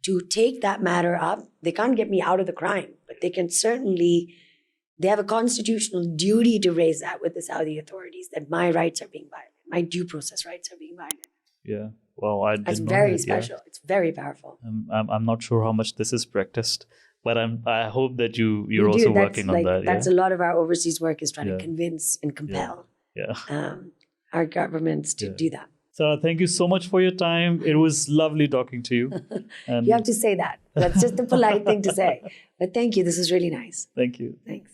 to take that matter up. They can't get me out of the crime, but they have a constitutional duty to raise that with the Saudi authorities that my rights are being violated. My due process rights are being violated. Yeah. Wow. That's very special. Yeah. It's very powerful. I'm not sure how much this is practiced, but I hope that you're also working on that. That's a lot of our overseas work is trying to convince and compel our governments to do that. Sarah, thank you so much for your time. It was lovely talking to you. And you have to say that. That's just the polite thing to say. But thank you. This is really nice. Thank you. Thanks.